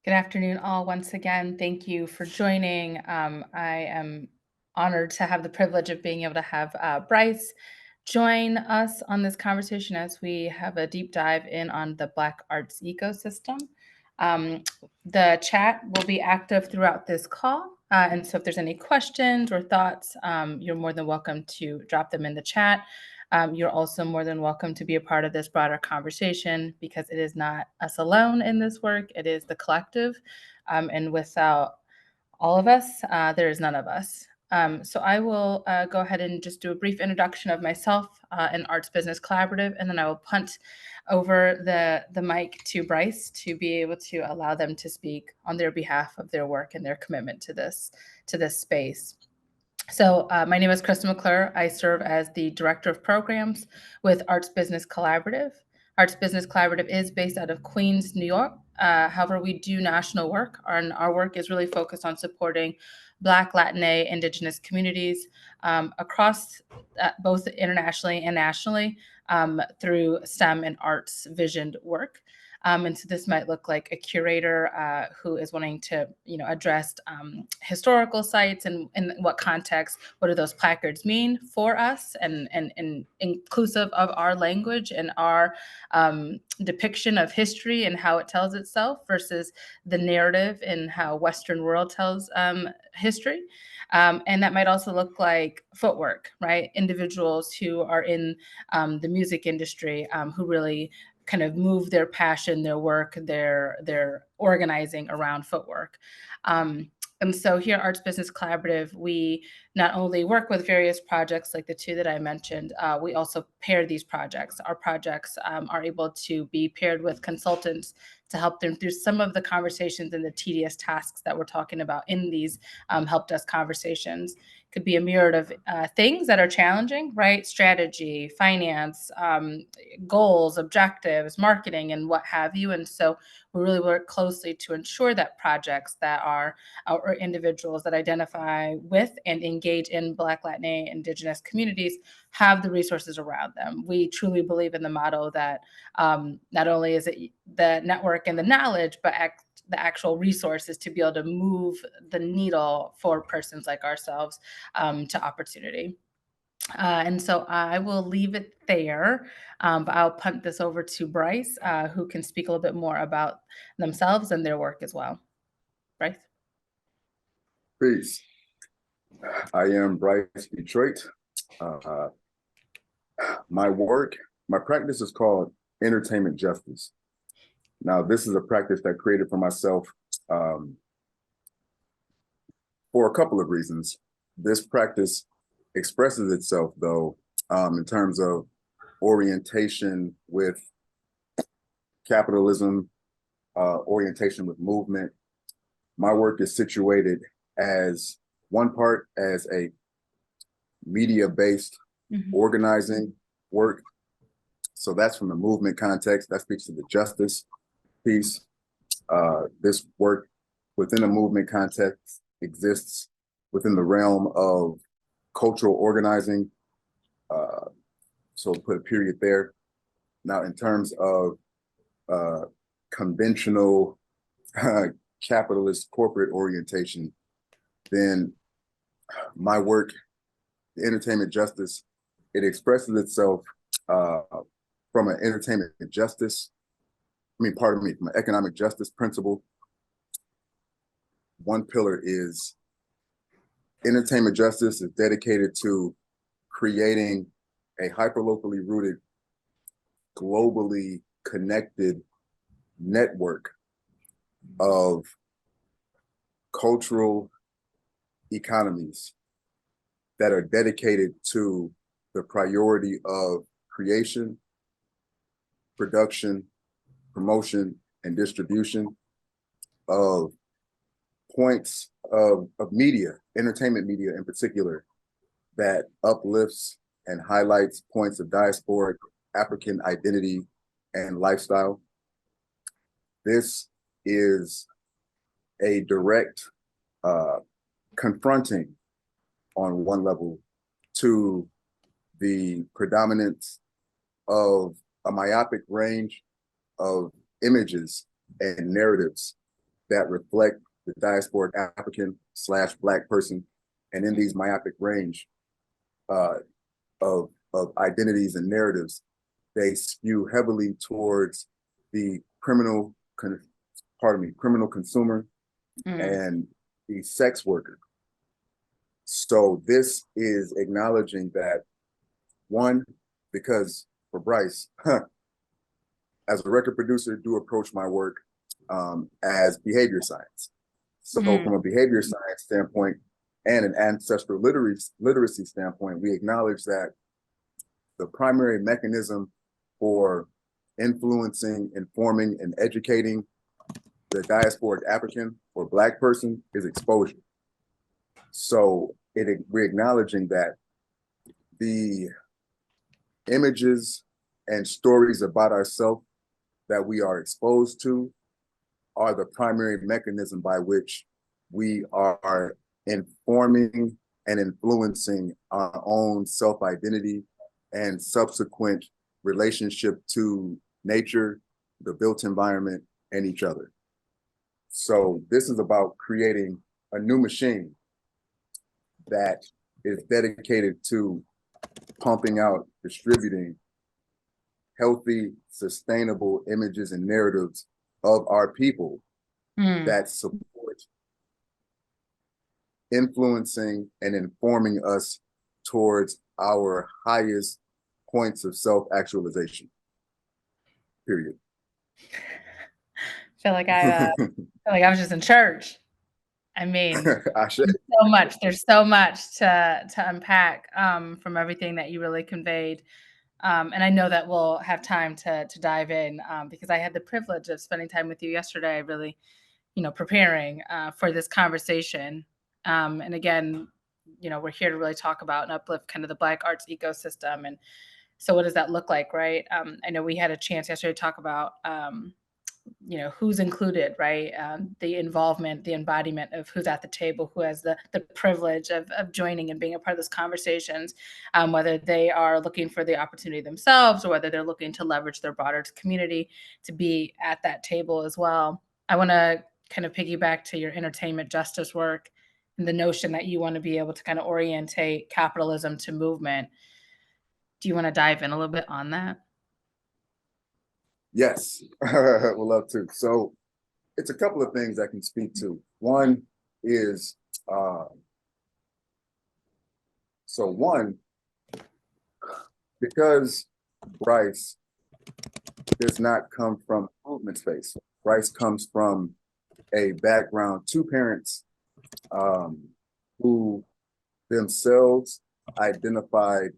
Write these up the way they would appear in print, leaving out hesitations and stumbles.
Good afternoon, all. Once again, thank you for joining. I am honored to have the privilege of being able to have Bryce join us on this conversation as we have a deep dive in on the Black arts ecosystem. Um, the chat will be active throughout this call. And so if there's any questions or thoughts, you're more than welcome to drop them in the chat. You're also more than welcome to be a part of this broader conversation because it is not us alone in this work, it is the collective. And without all of us, there is none of us. So I will go ahead and just do a brief introduction of myself and Arts Business Collaborative, and then I will punt over the mic to Bryce to be able to allow them to speak on their behalf of their work and their commitment to this space. So my name is Krista McClure. I serve as the Director of Programs with Arts Business Collaborative. Arts Business Collaborative is based out of Queens, New York. However, we do national work, and our work is really focused on supporting Black, Latina, Indigenous communities across both internationally and nationally through STEM and arts visioned work. And so this might look like a curator who is wanting to, address historical sites and in what context, what do those placards mean for us and inclusive of our language and our depiction of history and how it tells itself versus the narrative and how Western world tells history. And that might also look like footwork, right? Individuals who are in the music industry who really kind of move their passion, their work, their organizing around footwork. And so here at Arts Business Collaborative, we not only work with various projects like the two that I mentioned, we also pair these projects. Our projects are able to be paired with consultants to help them through some of the conversations and the tedious tasks that we're talking about in these help desk conversations. Could be a myriad of things that are challenging, right? Strategy, finance, goals, objectives, marketing, and what have you. And so we really work closely to ensure that projects that are or individuals that identify with and engage in Black, Latina, Indigenous communities have the resources around them. We truly believe in the motto that not only is it the network and the knowledge, but the actual resources to be able to move the needle for persons like ourselves to opportunity. And so I will leave it there, but I'll punt this over to Bryce, who can speak a little bit more about themselves and their work as well. Bryce? Peace. I am Bryce Detroit. My practice is called Entertainment Justice. Now, this is a practice that I created for myself for a couple of reasons. This practice expresses itself, though, in terms of orientation with capitalism, orientation with movement. My work is situated as one part as a media-based organizing work. So that's from the movement context. That speaks to the justice piece. This work within a movement context exists within the realm of cultural organizing. So put a period there. Now, in terms of conventional capitalist corporate orientation, then my work, the Entertainment Justice, it expresses itself from an entertainment justice, from an economic justice principle. One pillar is entertainment justice is dedicated to creating a hyperlocally rooted, globally connected network of cultural economies that are dedicated to the priority of creation, production, promotion, and distribution of points of media, entertainment media in particular, that uplifts and highlights points of diasporic African identity and lifestyle. This is a direct confronting on one level to the predominance of a myopic range of images and narratives that reflect the diasporic African/Black person. And in these myopic range of identities and narratives, they skew heavily towards the criminal consumer and the sex worker. So this is acknowledging that, one, because for Bryce, as a record producer, do approach my work as behavior science. So from a behavior science standpoint and an ancestral literacy standpoint, we acknowledge that the primary mechanism for influencing, informing, and educating the diasporic African or Black person is exposure. So we're acknowledging that the images and stories about ourselves that we are exposed to are the primary mechanism by which we are informing and influencing our own self-identity and subsequent relationship to nature, the built environment, and each other. So this is about creating a new machine that is dedicated to pumping out, distributing healthy, sustainable images and narratives of our people that support influencing and informing us towards our highest points of self-actualization, period. I feel like I was just in church. I mean, there's so much to unpack from everything that you really conveyed. And I know that we'll have time to dive in because I had the privilege of spending time with you yesterday, really, preparing for this conversation. And again, we're here to really talk about and uplift kind of the Black arts ecosystem. And so what does that look like, right? I know we had a chance yesterday to talk about, who's included, right? The involvement, the embodiment of who's at the table, who has the privilege of joining and being a part of those conversations, whether they are looking for the opportunity themselves or whether they're looking to leverage their broader community to be at that table as well. I want to kind of piggyback to your entertainment justice work and the notion that you want to be able to kind of orientate capitalism to movement. Do you want to dive in a little bit on that? Yes, we'd love to. So it's a couple of things I can speak to. One is, because Bryce does not come from movement space. Bryce comes from a background, two parents who themselves identified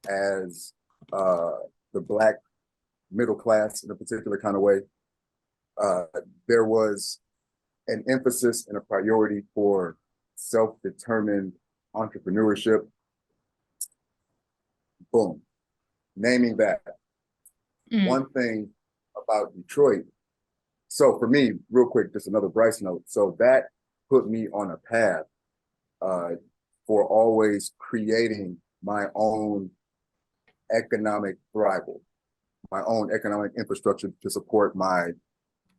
as the Black middle class in a particular kind of way. There was an emphasis and a priority for self-determined entrepreneurship. Boom, naming that. One thing about Detroit, so for me, real quick, just another Bryce note. So that put me on a path for always creating my own economic thrival, my own economic infrastructure to support my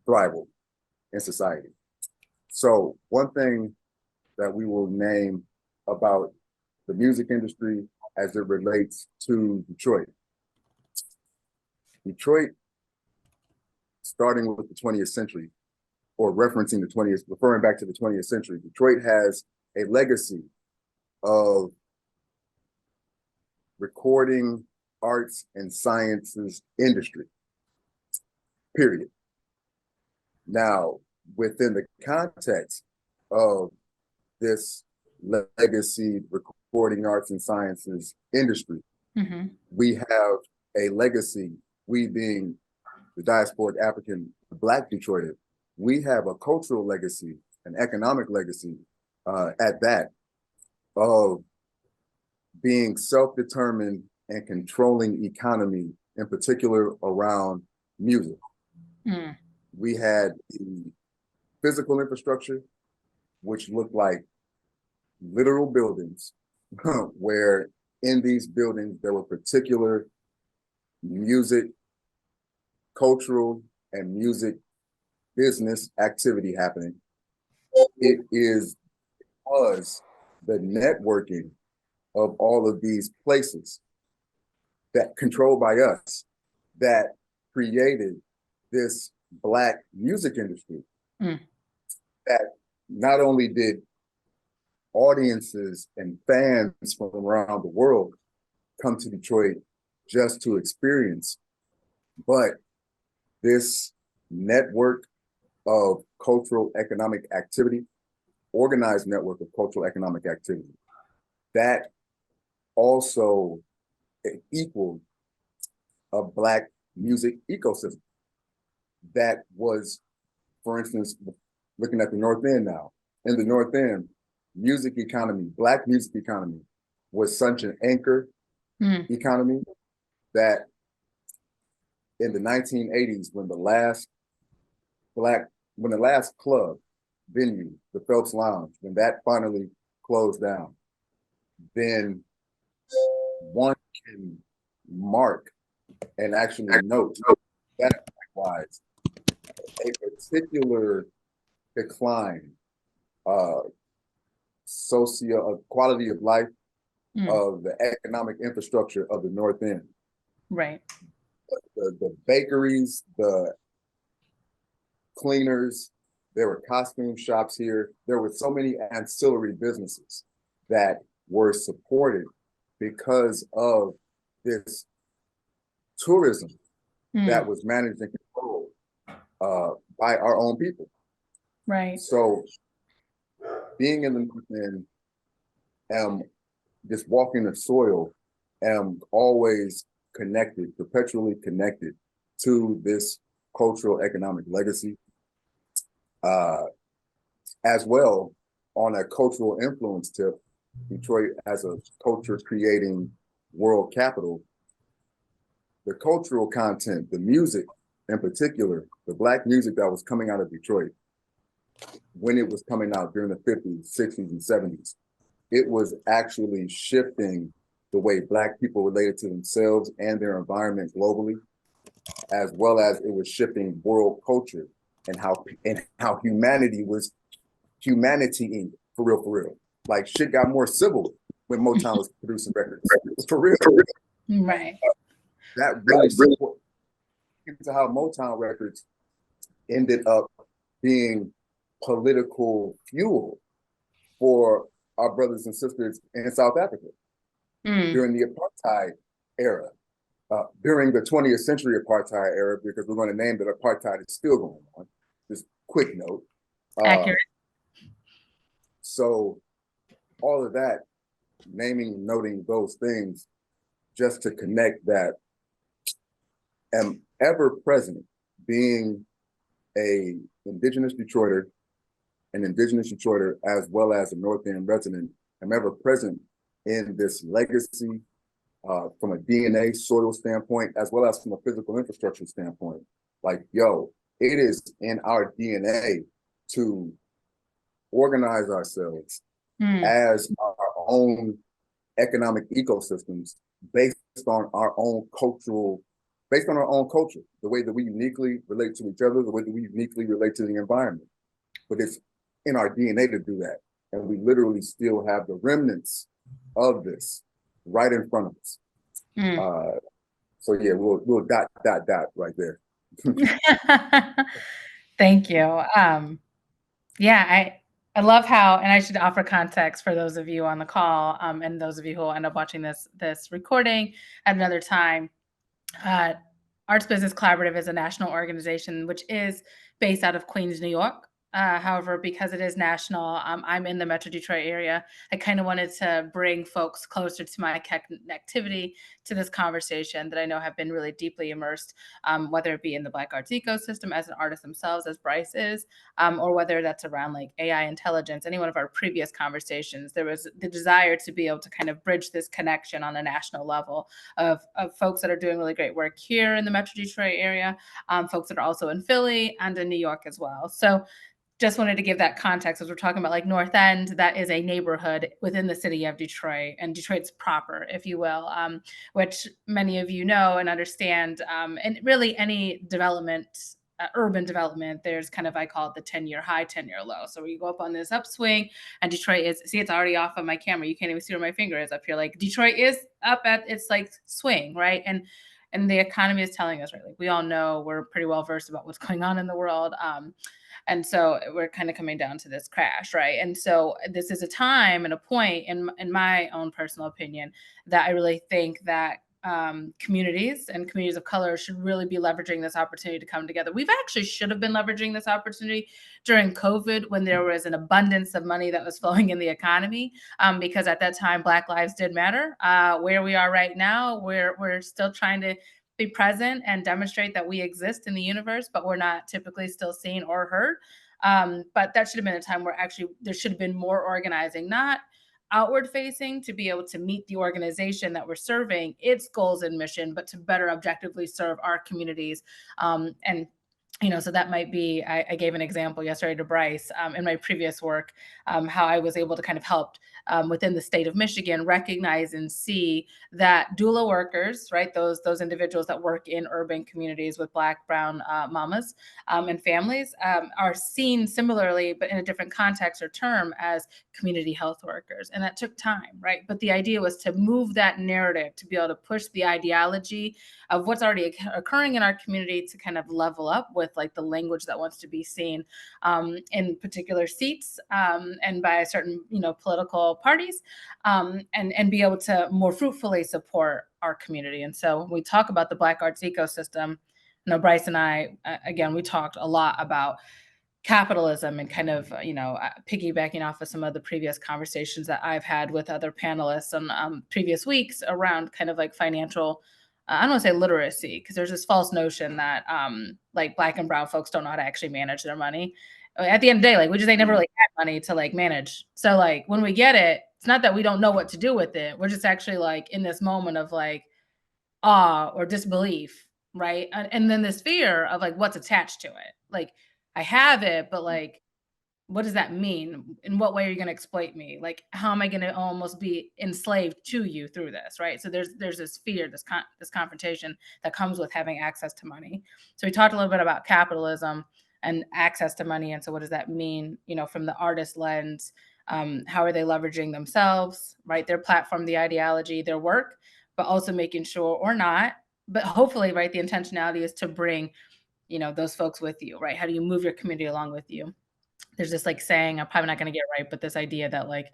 thrival in society. So one thing that we will name about the music industry as it relates to Detroit. Detroit, starting with the 20th century, or referencing the 20th, referring back to the 20th century, Detroit has a legacy of recording arts and sciences industry, period. Now, within the context of this legacy recording arts and sciences industry, we have a legacy, we being the diasporic African Black Detroiter, we have a cultural legacy, an economic legacy at that, of being self-determined and controlling economy, in particular around music. We had the physical infrastructure, which looked like literal buildings, where in these buildings there were particular music, cultural and music business activity happening. It was the networking of all of these places that controlled by us that created this Black music industry. Mm. That not only did audiences and fans from around the world come to Detroit just to experience, but this network of cultural economic activity, organized network of cultural economic activity, that also equaled a Black music ecosystem. That was, for instance, looking at the North End now. In the North End, music economy, Black music economy was such an anchor economy that in the 1980s, when the last club venue, the Phelps Lounge, when that finally closed down, then one can mark and actually note that likewise a particular decline, quality of life of the economic infrastructure of the North End. Right. The bakeries, the cleaners, there were costume shops here. There were so many ancillary businesses that were supported because of this tourism that was managed and controlled by our own people. Right. So being in the North End, just walking the soil, am always connected, perpetually connected to this cultural economic legacy, as well on a cultural influence tip. Detroit as a culture creating world capital, the cultural content, the music in particular, the Black music that was coming out of Detroit when it was coming out during the 50s, 60s, and 70s, it was actually shifting the way Black people related to themselves and their environment globally, as well as it was shifting world culture and how humanity was humanitying for real. Like shit got more civil when Motown was producing records. For real. Right. That really supported into how Motown records ended up being political fuel for our brothers and sisters in South Africa during the apartheid era, during the 20th century apartheid era, because we're going to name that apartheid is still going on. Just quick note. Accurate. So all of that, naming and noting those things, just to connect that am ever present, being a Indigenous Detroiter, an Indigenous Detroiter, as well as a North End resident, am ever present in this legacy from a DNA soil standpoint, as well as from a physical infrastructure standpoint. Like, yo, it is in our DNA to organize ourselves as our own economic ecosystems based on our own culture, the way that we uniquely relate to each other, the way that we uniquely relate to the environment. But it's in our DNA to do that. And we literally still have the remnants of this right in front of us. So yeah, we'll dot right there. Thank you. Yeah, I love how, and I should offer context for those of you on the call, and those of you who will end up watching this recording at another time. Arts Business Collaborative is a national organization which is based out of Queens, New York. However, because it is national, I'm in the Metro Detroit area. I kind of wanted to bring folks closer to my connectivity to this conversation that I know have been really deeply immersed, whether it be in the Black arts ecosystem as an artist themselves, as Bryce is, or whether that's around like AI intelligence. Any one of our previous conversations, there was the desire to be able to kind of bridge this connection on a national level of folks that are doing really great work here in the Metro Detroit area, folks that are also in Philly and in New York as well. So just wanted to give that context as we're talking about like North End, that is a neighborhood within the city of Detroit, and Detroit's proper, if you will, which many of you know and understand. And really any development urban development, there's kind of, I call it the 10-year high, 10-year low. So where you go up on this upswing, and Detroit is, see, it's already off of my camera. You can't even see where my finger is up here. Like Detroit is up at its like swing, right? And the economy is telling us, right? Like we all know, we're pretty well versed about what's going on in the world. And so we're kind of coming down to this crash, right? And so this is a time and a point, in my own personal opinion, that I really think that communities and communities of color should really be leveraging this opportunity to come together. We've actually should have been leveraging this opportunity during COVID, when there was an abundance of money that was flowing in the economy, because at that time Black lives did matter. Where we are right now, we're still trying to be present and demonstrate that we exist in the universe, but we're not typically still seen or heard. But that should have been a time where actually there should have been more organizing, not outward facing to be able to meet the organization that we're serving, its goals and mission, but to better objectively serve our communities. And so that might be, I gave an example yesterday to Bryce, in my previous work, how I was able to kind of help within the state of Michigan recognize and see that doula workers, right, those individuals that work in urban communities with Black, brown mamas and families, are seen similarly, but in a different context or term, as community health workers. And that took time, right? But the idea was to move that narrative, to be able to push the ideology of what's already occurring in our community to kind of level up with like the language that wants to be seen in particular seats, and by certain political parties, and be able to more fruitfully support our community. And so when we talk about the Black arts ecosystem, Bryce and I, again, we talked a lot about capitalism, and kind of piggybacking off of some of the previous conversations that I've had with other panelists on previous weeks around kind of like financial, I don't want to say literacy, because there's this false notion that like Black and brown folks don't know how to actually manage their money. At the end of the day, like we just ain't never really had money to like manage. So like when we get it, it's not that we don't know what to do with it. We're just actually like in this moment of like awe or disbelief, right? And then this fear of like what's attached to it. Like I have it, but like what does that mean? In what way are you going to exploit me? Like how am I going to almost be enslaved to you through this, right? So there's this fear, this confrontation that comes with having access to money. So we talked a little bit about capitalism and access to money, and so what does that mean, from the artist lens? How are they leveraging themselves, right? Their platform, the ideology, their work, but also making sure, or not, but hopefully, right, the intentionality is to bring, those folks with you, right? How do you move your community along with you? There's this like saying, I'm probably not going to get it right, but this idea that like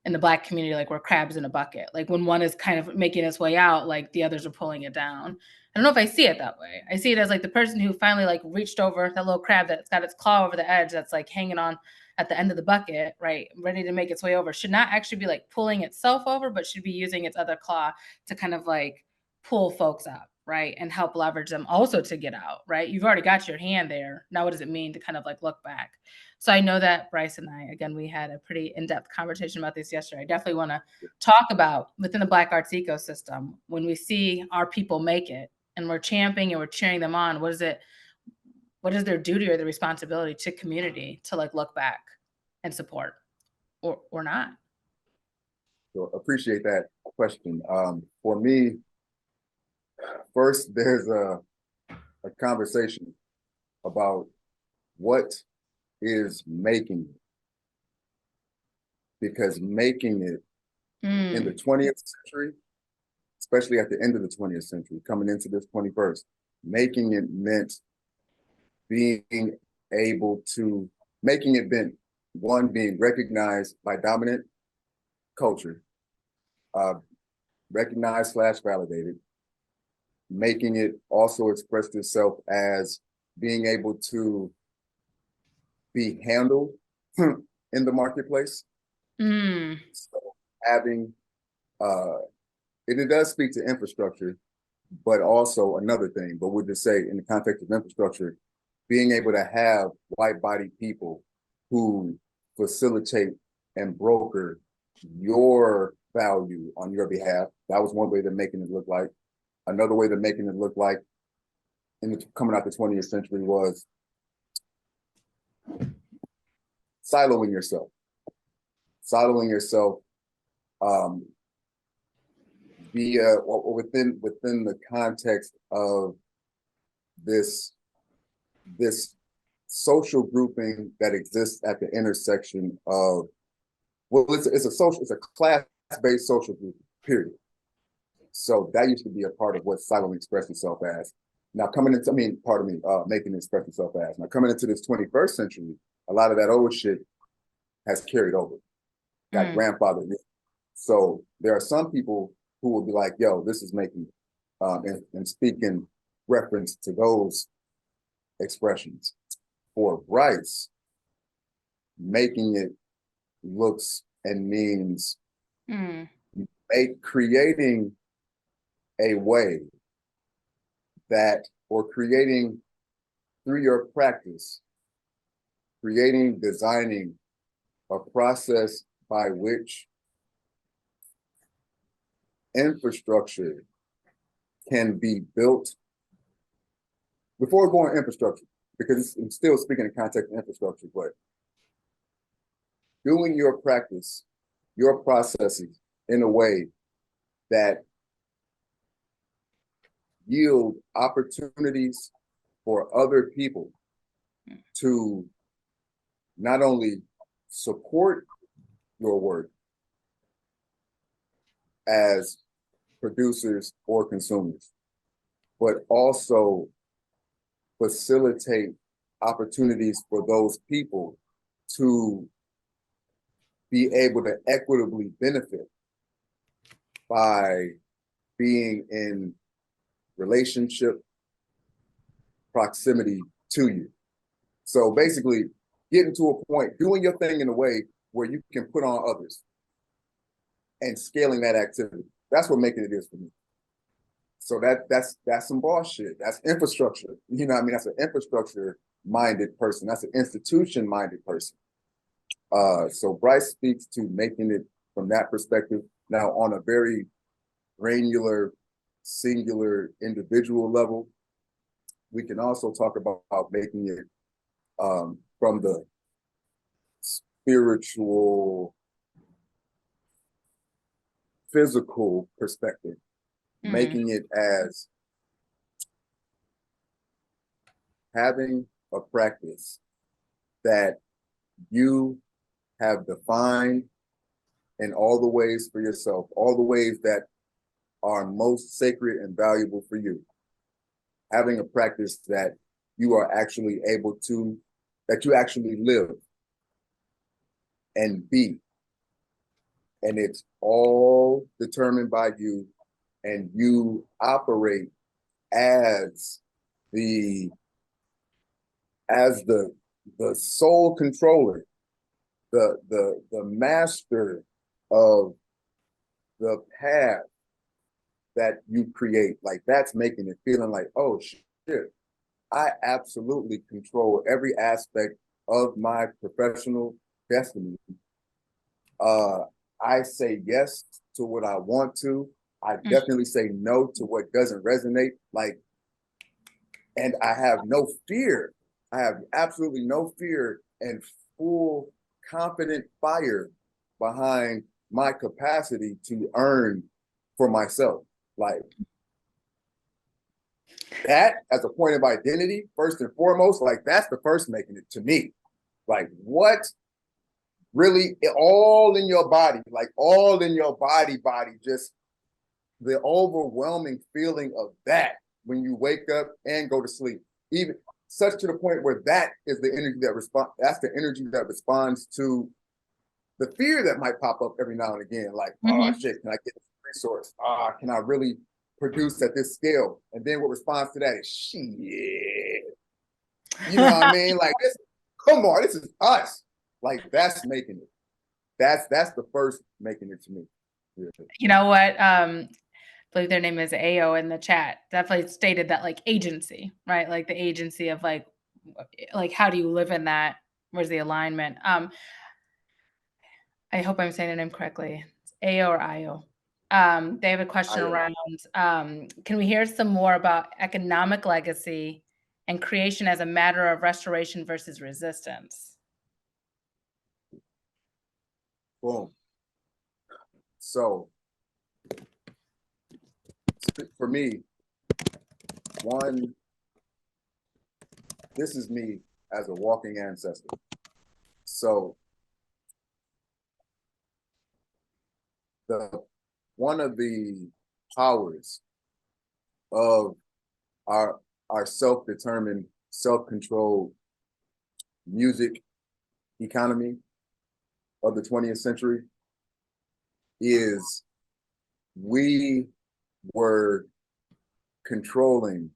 in the Black community, like we're crabs in a bucket. Like when one is kind of making its way out, like the others are pulling it down. I don't know if I see it that way. I see it as like the person who finally like reached over that little crab that's got its claw over the edge, that's like hanging on at the end of the bucket, right, ready to make its way over, should not actually be like pulling itself over, but should be using its other claw to kind of like pull folks up, right, and help leverage them also to get out, right? You've already got your hand there. Now, what does it mean to kind of like look back? So I know that Bryce and I, again, we had a pretty in-depth conversation about this yesterday. I definitely want to talk about within the Black arts ecosystem, when we see our people make it and we're championing and we're cheering them on, what is their duty or their responsibility to community to like look back and support, or not? So appreciate that question. For me, first, there's a conversation about what is making it, because making it in the 20th century, especially at the end of the 20th century, coming into this 21st, making it meant being able to, making it meant one, being recognized by dominant culture, recognized / validated, making it also expressed itself as being able to be handled in the marketplace. So having, it does speak to infrastructure, but also another thing, but we'll just say in the context of infrastructure, being able to have white-bodied people who facilitate and broker your value on your behalf. That was one way they're making it look like. Another way they're making it look like coming out the 20th century was siloing yourself via or within the context of this this social grouping that exists at the intersection of, well, it's a class-based social group, period. So that used to be a part of what silently expressed itself as. Now coming into, making it express itself as. Now coming into this 21st century, a lot of that old shit has carried over, got grandfathered in. So there are some people who will be like, yo, this is making, and speaking reference to those expressions. For Bryce, making it looks and means creating a way that, or creating through your practice, designing a process by which infrastructure can be built. Before going infrastructure, because I'm still speaking in context of infrastructure, but doing your practice, your processes in a way that yield opportunities for other people to not only support your work as producers or consumers, but also facilitate opportunities for those people to be able to equitably benefit by being in relationship proximity to you. So basically getting to a point, doing your thing in a way where you can put on others and scaling that activity. That's what making it is for me. So that's some boss shit. That's infrastructure. You know what I mean? That's an infrastructure minded person. That's an institution minded person. So Bryce speaks to making it from that perspective. Now on a very granular, singular, individual level, we can also talk about making it from the spiritual, physical perspective, making it as having a practice that you have defined in all the ways for yourself, all the ways that are most sacred and valuable for you. Having a practice that you are actually able to, that you actually live and be. And it's all determined by you, and you operate as the sole controller, the master of the path that you create. Like that's making it feeling like, oh shit, I absolutely control every aspect of my professional destiny. I say yes to what I want to. I definitely say no to what doesn't resonate. Like, and I have no fear. I have absolutely no fear and full confident fire behind my capacity to earn for myself. Like that as a point of identity, first and foremost, like that's the first making it to me. Like what really all in your body, like all in your body, just the overwhelming feeling of that when you wake up and go to sleep, even such to the point where that is the energy that that's the energy that responds to the fear that might pop up every now and again. Like, oh shit, can I get this resource? Can I really produce at this scale? And then what responds to that is shit. You know what I mean? Like this, come on, this is us. Like that's making it. That's the first making it to me. Yeah. You know what? I believe their name is AO in the chat. Definitely stated that like agency, right? Like the agency of like how do you live in that? Where's the alignment? I hope I'm saying the name correctly. It's AO or IO. They have a question around, can we hear some more about economic legacy and creation as a matter of restoration versus resistance? Boom. So for me, one This is me as a walking ancestor. So one of the powers of our self-determined, self-controlled music economy of the 20th century is we were controlling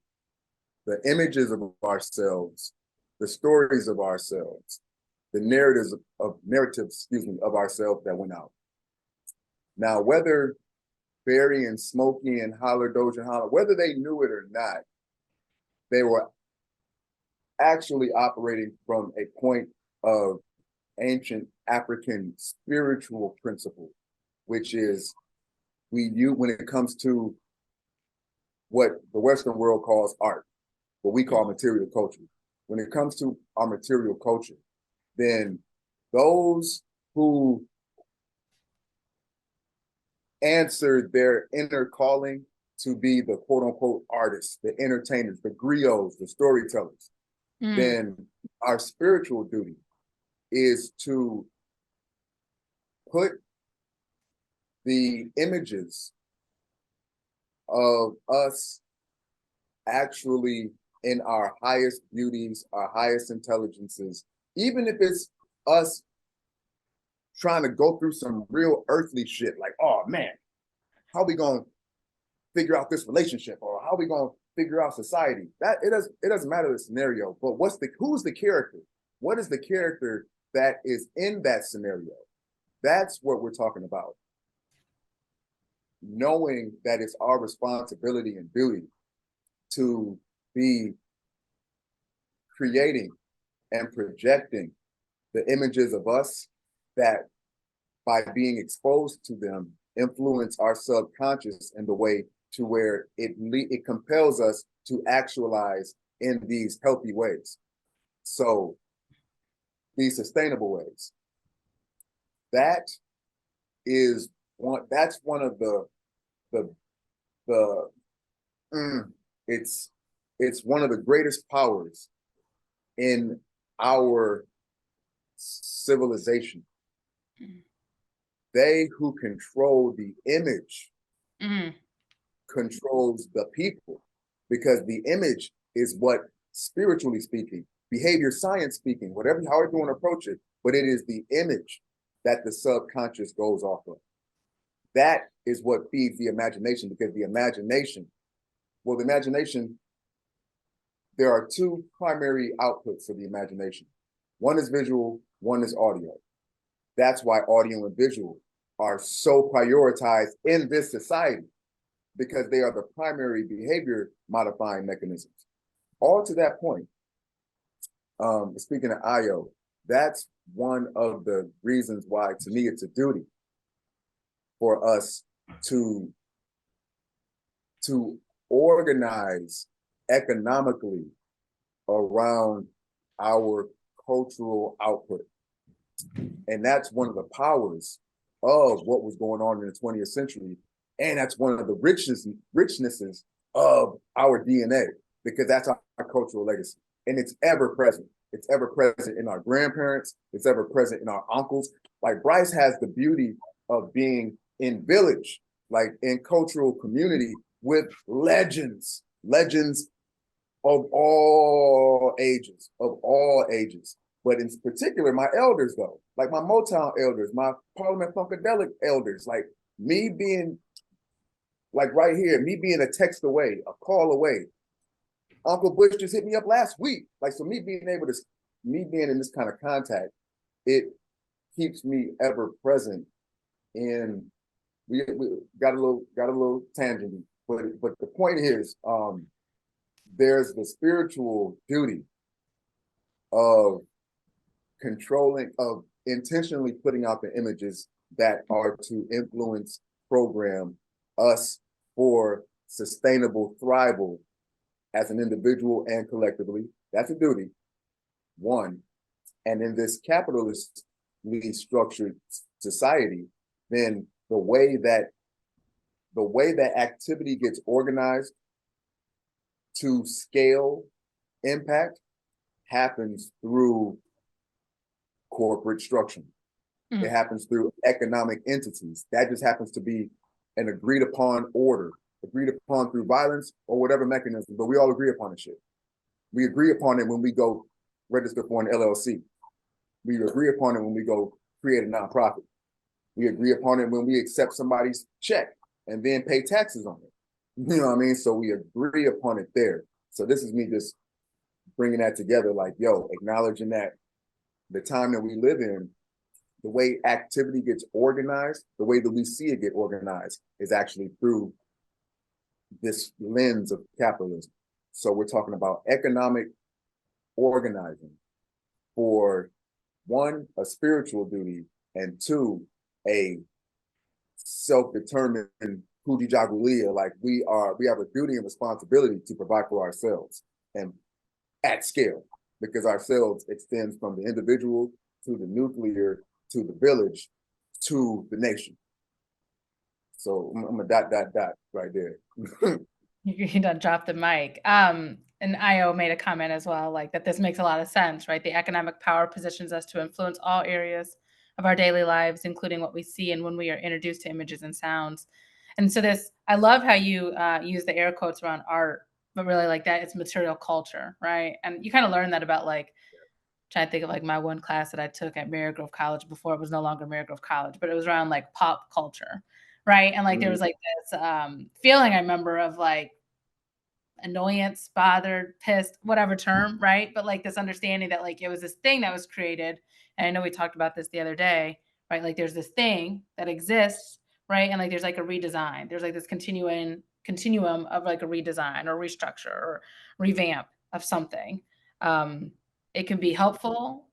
the images of ourselves, the stories of ourselves, the narratives of ourselves that went out. Now, whether Barry and Smokey and Holler, Doja and Holler, whether they knew it or not, they were actually operating from a point of ancient African spiritual principle, which is when it comes to what the Western world calls art, what we call material culture. When it comes to our material culture, then those who answered their inner calling to be the quote unquote artists, the entertainers, the griots, the storytellers, then our spiritual duty is to put the images of us actually in our highest beauties, our highest intelligences, even if it's us trying to go through some real earthly shit, like, oh man, how we gonna figure out this relationship, or how we gonna figure out society? That it doesn't matter the scenario, but who's the character? What is the character that is in that scenario? That's what we're talking about. Knowing that it's our responsibility and duty to be creating and projecting the images of us that, by being exposed to them, influence our subconscious in the way to where it compels us to actualize in these healthy ways. So these sustainable ways. That's one of it's one of the greatest powers in our civilization. They who control the image controls the people, because the image is what, spiritually speaking, behavior science speaking, however you want to approach it, but it is the image that the subconscious goes off of. That is what feeds the imagination, because the imagination, there are two primary outputs for the imagination. One is visual, one is audio. That's why audio and visual are so prioritized in this society, because they are the primary behavior modifying mechanisms. All to that point, speaking of IO, that's one of the reasons why, to me, it's a duty for us to organize economically around our cultural output. And that's one of the powers of what was going on in the 20th century. And that's one of the richnesses of our DNA, because that's our cultural legacy. And it's ever present. It's ever present in our grandparents. It's ever present in our uncles. Like, Bryce has the beauty of being in village, like in cultural community, with legends of all ages, But in particular, my elders, though, like my Motown elders, my Parliament Funkadelic elders, like me being, like right here, me being a text away, a call away. Uncle Bush just hit me up last week. Like, so me being in this kind of contact, it keeps me ever present. And we got a little tangent, but the point is, there's the spiritual duty of intentionally putting out the images that are to influence, program us for sustainable thrival as an individual and collectively. That's a duty, one. And in this capitalistly structured society, then the way that activity gets organized to scale impact happens through corporate structure. Mm. It happens through economic entities. That just happens to be an agreed upon order, agreed upon through violence or whatever mechanism, but we all agree upon the shit. We agree upon it when we go register for an LLC. We agree upon it when we go create a nonprofit. We agree upon it when we accept somebody's check and then pay taxes on it. You know what I mean? So we agree upon it there. So this is me just bringing that together, like, yo, acknowledging that the time that we live in, the way activity gets organized, the way that we see it get organized is actually through this lens of capitalism. So we're talking about economic organizing for one, a spiritual duty, and two, a self-determined Pujijagulia, like we have a duty and responsibility to provide for ourselves and at scale, because ourselves extends from the individual to the nuclear to the village to the nation. So I'm a dot right there. You done dropped the mic. And IO made a comment as well, like that this makes a lot of sense, right? The economic power positions us to influence all areas of our daily lives, including what we see and when we are introduced to images and sounds. And so this, I love how you use the air quotes around art, but really like that it's material culture, right? And you kind of learn that about like, trying to think of like my one class that I took at Marygrove College before it was no longer Marygrove College, but it was around like pop culture, right? And like there was like this feeling I remember of like annoyance, bothered, pissed, whatever term, right? But like this understanding that like it was this thing that was created. And I know we talked about this the other day, right? Like there's this thing that exists, right? And like there's like a redesign. There's like this continuum of like a redesign or restructure or revamp of something. It can be helpful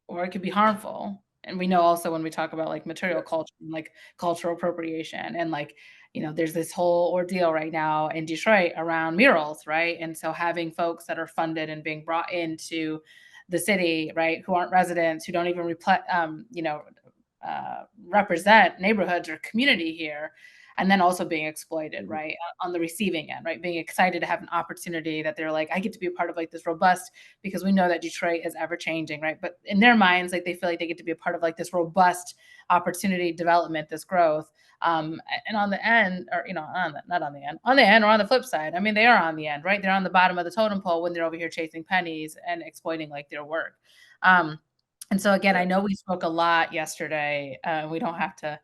or it could be harmful. And we know also when we talk about like material culture, and, like cultural appropriation, and like, you know, there's this whole ordeal right now in Detroit around murals, right? And so having folks that are funded and being brought into the city, right, who aren't residents, who don't even represent neighborhoods or community here, and then also being exploited, right, on the receiving end, right, being excited to have an opportunity that they're like, I get to be a part of like this robust, because we know that Detroit is ever changing, right? But in their minds, like they feel like they get to be a part of like this robust opportunity development, this growth. And on the end, or not on the end, on the end or on the flip side, I mean, they are on the end, right? They're on the bottom of the totem pole when they're over here chasing pennies and exploiting like their work. And so again, I know we spoke a lot yesterday. We don't have to,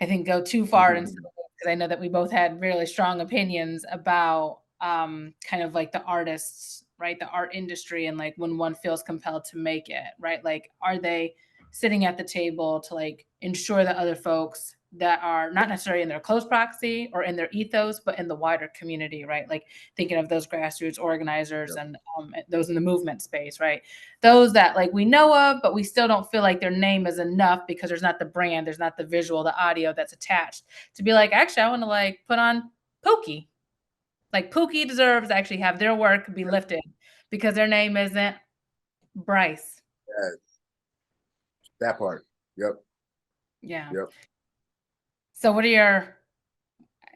I think, go too far into the because I know that we both had really strong opinions about kind of like the artists, right? The art industry, and like when one feels compelled to make it, right? Like, are they sitting at the table to like ensure that other folks that are not necessarily in their close proxy or in their ethos, but in the wider community, right? Like thinking of those grassroots organizers and those in the movement space, right? Those that like we know of, but we still don't feel like their name is enough because there's not the brand, there's not the visual, the audio that's attached to be like, actually, I want to like put on Pookie. Like Pookie deserves to actually have their work be lifted because their name isn't Bryce. Yeah, that part. Yep. Yeah. Yep. So what are your,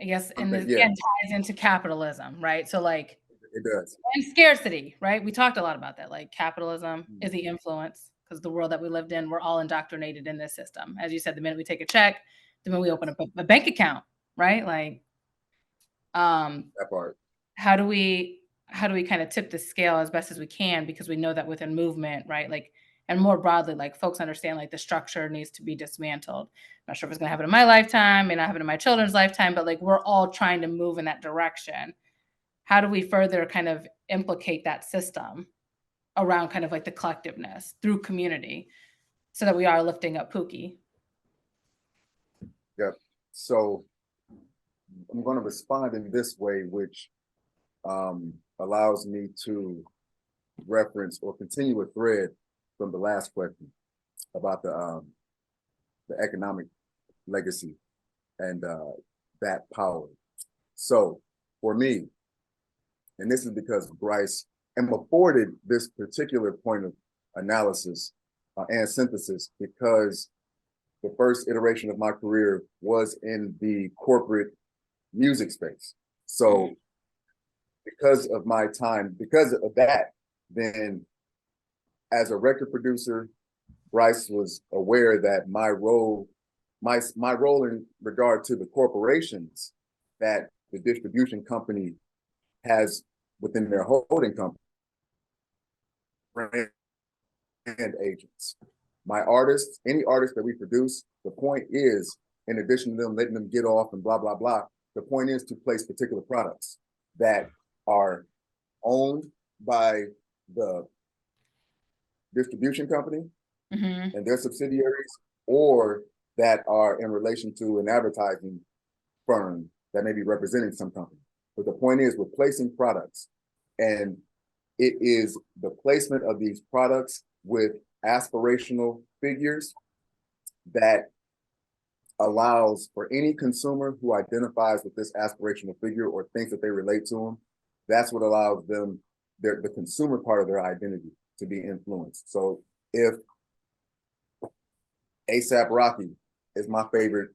I guess, and this Yeah, again ties into capitalism, right? So like, it does. and scarcity, right? We talked a lot about that. Like capitalism is the influence because the world that we lived in, we're all indoctrinated in this system. As you said, the minute we take a check, the minute we open up a bank account, right? Like, That part. how do we kind of tip the scale as best as we can, because we know that within movement, right? Like, and more broadly, like folks understand like the structure needs to be dismantled. I'm not sure if it's going to happen in my lifetime, may not happen in my children's lifetime, but like we're all trying to move in that direction. How do we further kind of implicate that system around kind of like the collectiveness through community so that we are lifting up Pookie? Yep. So I'm going to respond in this way, which allows me to reference or continue a thread from the last question about the economic legacy and that power. So for me, and this is because Bryce am afforded this particular point of analysis and synthesis because the first iteration of my career was in the corporate music space. So because of my time, because of that, then as a record producer, Bryce was aware that my role in regard to the corporations that the distribution company has within their holding company, brand agents. My artists, any artist that we produce, the point is, in addition to them letting them get off and blah, blah, blah, the point is to place particular products that are owned by the distribution company and their subsidiaries, or that are in relation to an advertising firm that may be representing some company. But the point is, we're placing products, and it is the placement of these products with aspirational figures that allows for any consumer who identifies with this aspirational figure or thinks that they relate to them, that's what allows them, the consumer part of their identity, to be influenced. So if A$AP Rocky is my favorite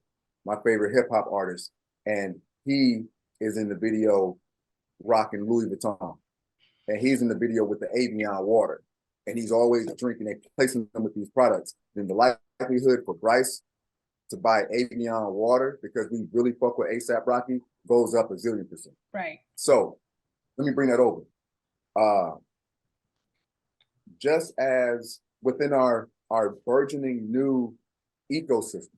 hip hop artist, and he is in the video rocking Louis Vuitton, and he's in the video with the Evian water, and he's always drinking and placing them with these products, then the likelihood for Bryce to buy Evian water because we really fuck with A$AP Rocky goes up 1,000,000%. Right. So let me bring that over. Just as within our burgeoning new ecosystem,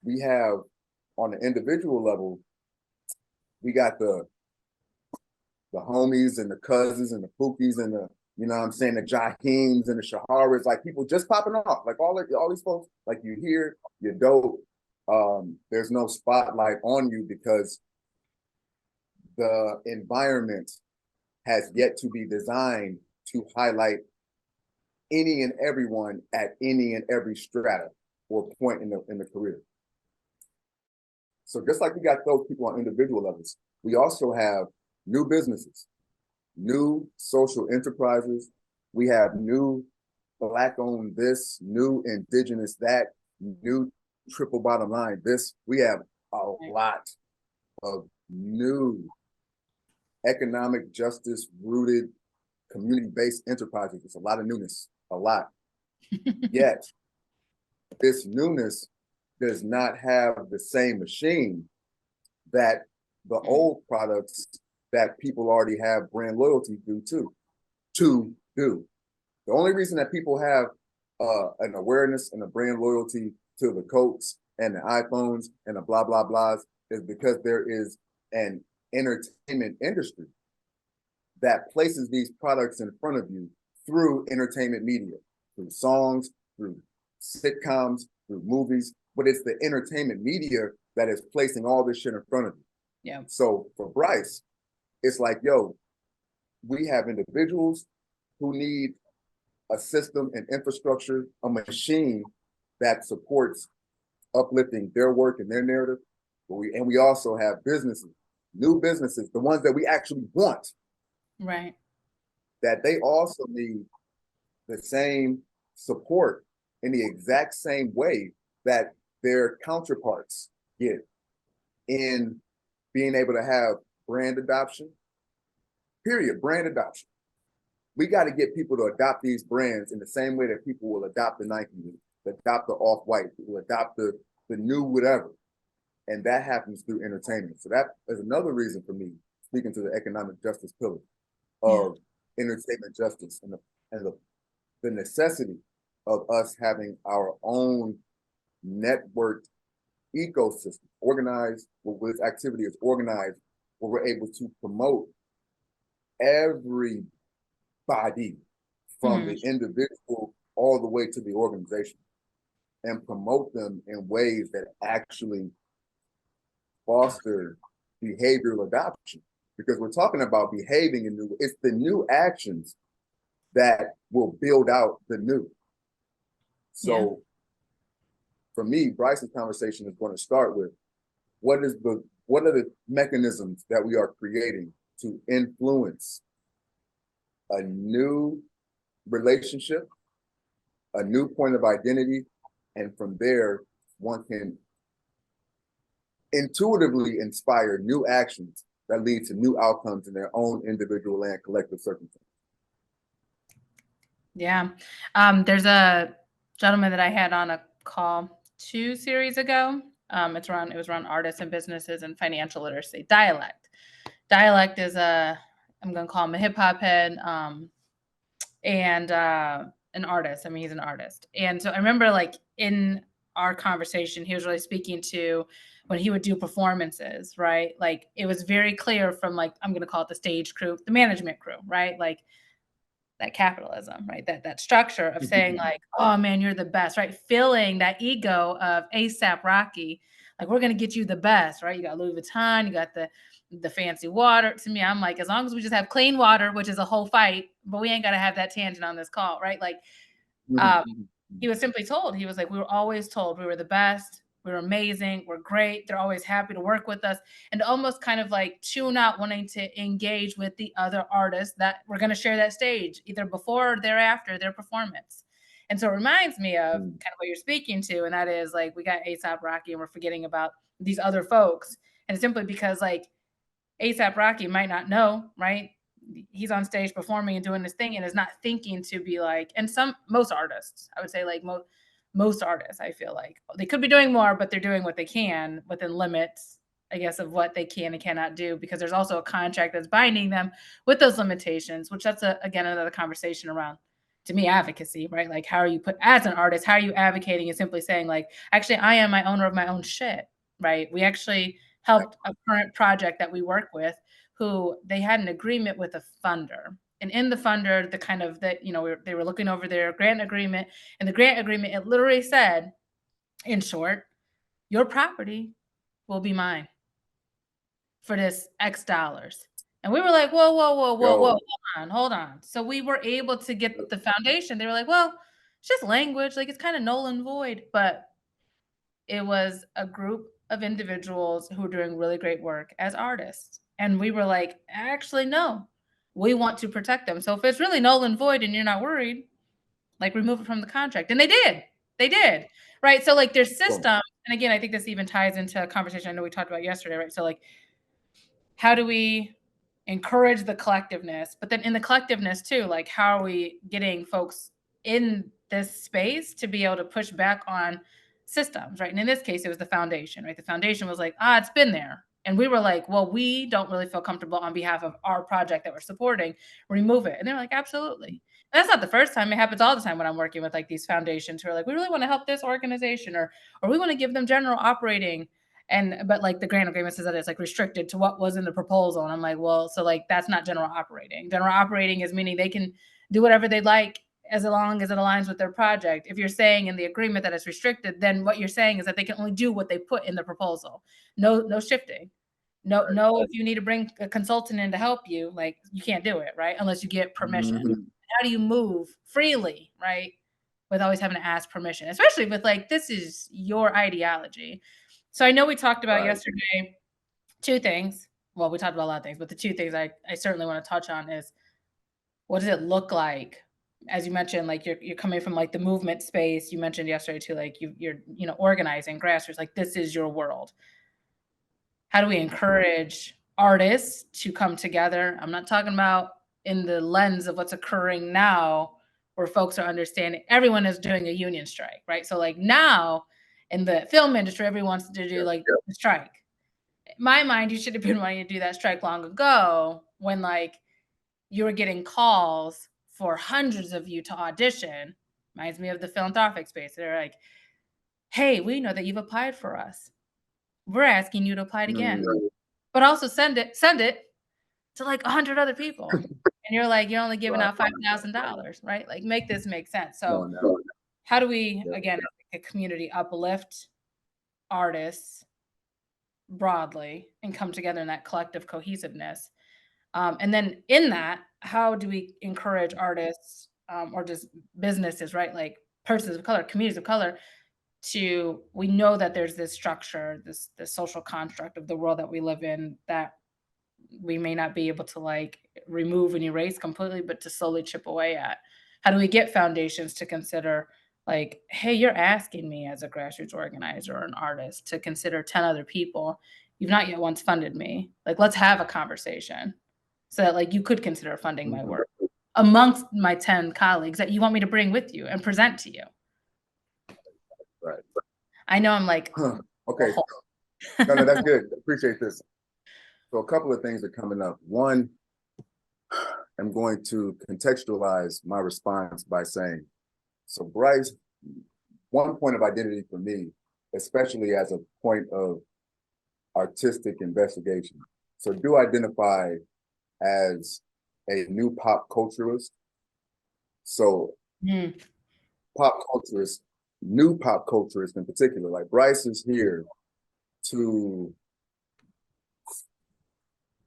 we have on an individual level, we got the homies and the cousins and the Pookies and the, you know what I'm saying, the Jaheems and the Shaharas, like people just popping off, like all these folks, like you hear, you're dope. There's no spotlight on you because the environment has yet to be designed to highlight any and everyone at any and every strata or point in the career. So just like we got those people on individual levels, we also have new businesses, new social enterprises. We have new Black-owned this, new indigenous that, new triple bottom line this. We have a lot of new economic justice rooted community-based enterprises. It's a lot of newness, a lot. Yet this newness does not have the same machine that the old products that people already have brand loyalty to do. The only reason that people have an awareness and a brand loyalty to the Cokes and the iPhones and the blah, blah, blahs is because there is an entertainment industry that places these products in front of you through entertainment media, through songs, through sitcoms, through movies, but it's the entertainment media that is placing all this shit in front of you. Yeah. So for Bryce, it's like, yo, we have individuals who need a system and infrastructure, a machine that supports uplifting their work and their narrative. And we also have businesses, new businesses, the ones that we actually want. Right. That they also need the same support in the exact same way that their counterparts get in being able to have brand adoption, period, brand adoption. We got to get people to adopt these brands in the same way that people will adopt the Nike, adopt the Off-White, will adopt the new whatever. And that happens through entertainment. So that is another reason for me, speaking to the economic justice pillar of entertainment justice and the necessity of us having our own networked ecosystem organized, where this activity is organized, where we're able to promote everybody from the individual all the way to the organization and promote them in ways that actually foster behavioral adoption. Because we're talking about behaving in new, it's the new actions that will build out the new. So for me, Bryce's conversation is going to start with what are the mechanisms that we are creating to influence a new relationship, a new point of identity, and from there, one can intuitively inspire new actions that lead to new outcomes in their own individual and collective circumstances. Yeah. There's a gentleman that I had on a call 2 series ago. It was around artists and businesses and financial literacy. Dialect. Dialect is I'm gonna call him a hip hop head, and an artist. I mean, he's an artist. And so I remember like in our conversation, he was really speaking to when he would do performances, right? Like it was very clear from like, I'm gonna call it the stage crew, the management crew, right? Like that capitalism, right? That structure of saying like, "Oh man, you're the best," right? Filling that ego of ASAP Rocky, like we're gonna get you the best, right? You got Louis Vuitton, you got the fancy water. To me, I'm like, as long as we just have clean water, which is a whole fight, but we ain't gotta have that tangent on this call, right? Like, um, he was simply told, he was like, "We were always told we were the best, we were amazing, we're great. They're always happy to work with us." And to almost kind of like tune out wanting to engage with the other artists that were going to share that stage, either before or thereafter their performance. And so it reminds me of kind of what you're speaking to, and that is like we got ASAP Rocky and we're forgetting about these other folks. And it's simply because like ASAP Rocky might not know, right? He's on stage performing and doing this thing and is not thinking to be like, and most artists, I would say like most artists, I feel like they could be doing more, but they're doing what they can within limits, I guess, of what they can and cannot do, because there's also a contract that's binding them with those limitations, which that's again, another conversation around, to me, advocacy, right? Like, how are you put as an artist, how are you advocating and simply saying like, actually, I am my owner of my own shit, right? We actually helped a current project that we work with who they had an agreement with a funder. And in the funder, the kind of that, they were looking over their grant agreement, and the grant agreement, it literally said, in short, your property will be mine for this X dollars. And we were like, whoa, whoa, whoa, whoa, whoa, Yo, hold on. So we were able to get the foundation. They were like, well, it's just language, like it's kind of null and void. But it was a group of individuals who were doing really great work as artists. And we were like, actually, no, we want to protect them. So if it's really null and void and you're not worried, like remove it from the contract. And they did. They did. Right. So like their boom. system, and again, I think this even ties into a conversation I know we talked about yesterday, right? So like how do we encourage the collectiveness, but then in the collectiveness too, like how are we getting folks in this space to be able to push back on systems, right? And in this case, it was the foundation, right? The foundation was like, it's been there. And we were like, well, we don't really feel comfortable on behalf of our project that we're supporting, remove it. And they were like, absolutely. And that's not the first time. It happens all the time when I'm working with like these foundations who are like, we really want to help this organization, or we want to give them general operating, but like the grant agreement says that it's like restricted to what was in the proposal. And I'm like, well, so like that's not general operating. General operating is meaning they can do whatever they like as long as it aligns with their project. If you're saying in the agreement that it's restricted, then what you're saying is that they can only do what they put in the proposal. No shifting. No, if you need to bring a consultant in to help you, like you can't do it, right? Unless you get permission. How do you move freely, right? With always having to ask permission, especially with like, this is your ideology. So I know we talked about Right. yesterday two things. Well, we talked about a lot of things, but the two things I certainly want to touch on is, what does it look like? As you mentioned, like you're coming from like the movement space. You mentioned yesterday too, like you're organizing grassroots. Like this is your world. How do we encourage artists to come together? I'm not talking about in the lens of what's occurring now, where folks are understanding everyone is doing a union strike, right? So like now in the film industry, everyone wants to do Yep. like a strike. In my mind, you should have been wanting to do that strike long ago when like you were getting calls for hundreds of you to audition. Reminds me of the philanthropic space. They're like, hey, we know that you've applied for us. We're asking you to apply again, but also send it to like 100 other people. And you're like, you're only giving Right. out $5,000, right? Like make this make sense. So No. how do we, Yep. again, as a community, uplift artists broadly and come together in that collective cohesiveness? And then in that, how do we encourage artists, or just businesses, right? Like persons of color, communities of color, we know that there's this structure, this social construct of the world that we live in that we may not be able to like remove and erase completely, but to slowly chip away at. How do we get foundations to consider like, hey, you're asking me as a grassroots organizer or an artist to consider 10 other people. You've not yet once funded me. Like, let's have a conversation so that like you could consider funding my work. amongst my 10 colleagues that you want me to bring with you and present to you? Right. I know I'm like, Okay. No, that's good. Appreciate this. So a couple of things are coming up. One, I'm going to contextualize my response by saying, so Bryce, one point of identity for me, especially as a point of artistic investigation. So do identify as a new pop culturalist. So pop culturist, new pop culturist in particular, like Bryce is here to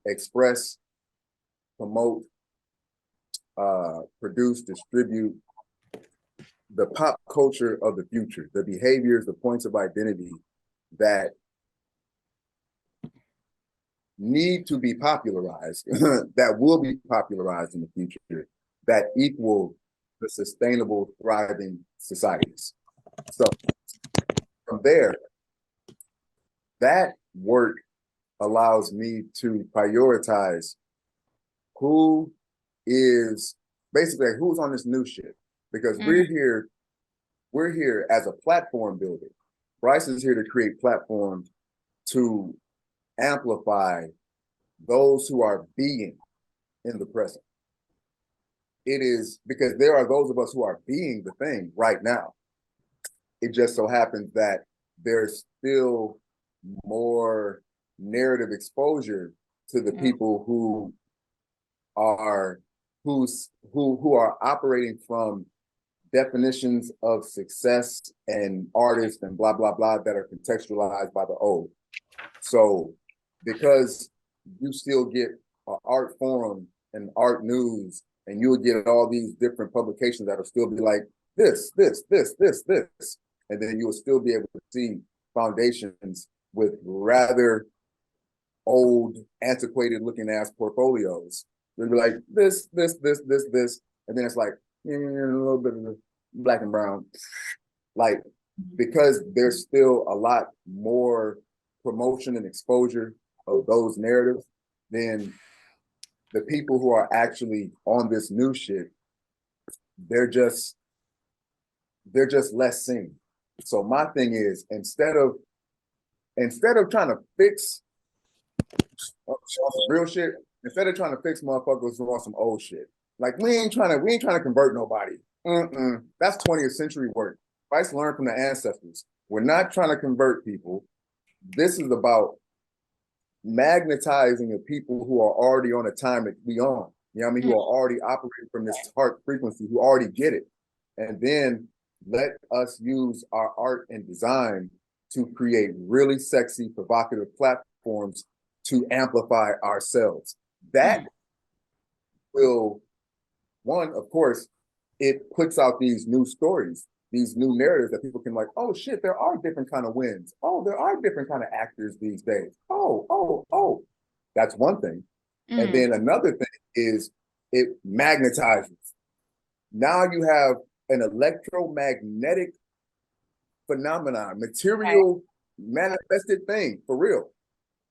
express, promote, produce, distribute the pop culture of the future, the behaviors, the points of identity that need to be popularized, that will be popularized in the future, that equal the sustainable, thriving societies. So from there, that work allows me to prioritize who is basically who's on this new shit, because we're here as a platform builder. Bryce is here to create platforms to amplify those who are being in the present. It is because there are those of us who are being the thing right now. It just so happens that there's still more narrative exposure to the people who are operating from definitions of success and artists and blah blah blah that are contextualized by the old. So because you still get an art forum and art news, and you'll get all these different publications that'll still be like this, and then you will still be able to see foundations with rather old, antiquated looking ass portfolios. They'll be like this, and then it's like a little bit of the black and brown, like because there's still a lot more promotion and exposure of those narratives, then the people who are actually on this new shit, they're just less seen. So my thing is, instead of trying to fix real shit, instead of trying to fix motherfuckers who are on some old shit, like we ain't trying to convert nobody. That's 20th century work. Vice learned from the ancestors. We're not trying to convert people. This is about magnetizing the people who are already on the time that we on. You know what I mean? Who are already operating from this heart frequency, who already get it. And then let us use our art and design to create really sexy, provocative platforms to amplify ourselves. That will, one, of course, it puts out these new stories, these new narratives that people can like, oh shit, there are different kind of wins. Oh, there are different kind of actors these days. Oh. That's one thing. And then another thing is it magnetizes. Now you have an electromagnetic phenomenon, material manifested thing for real,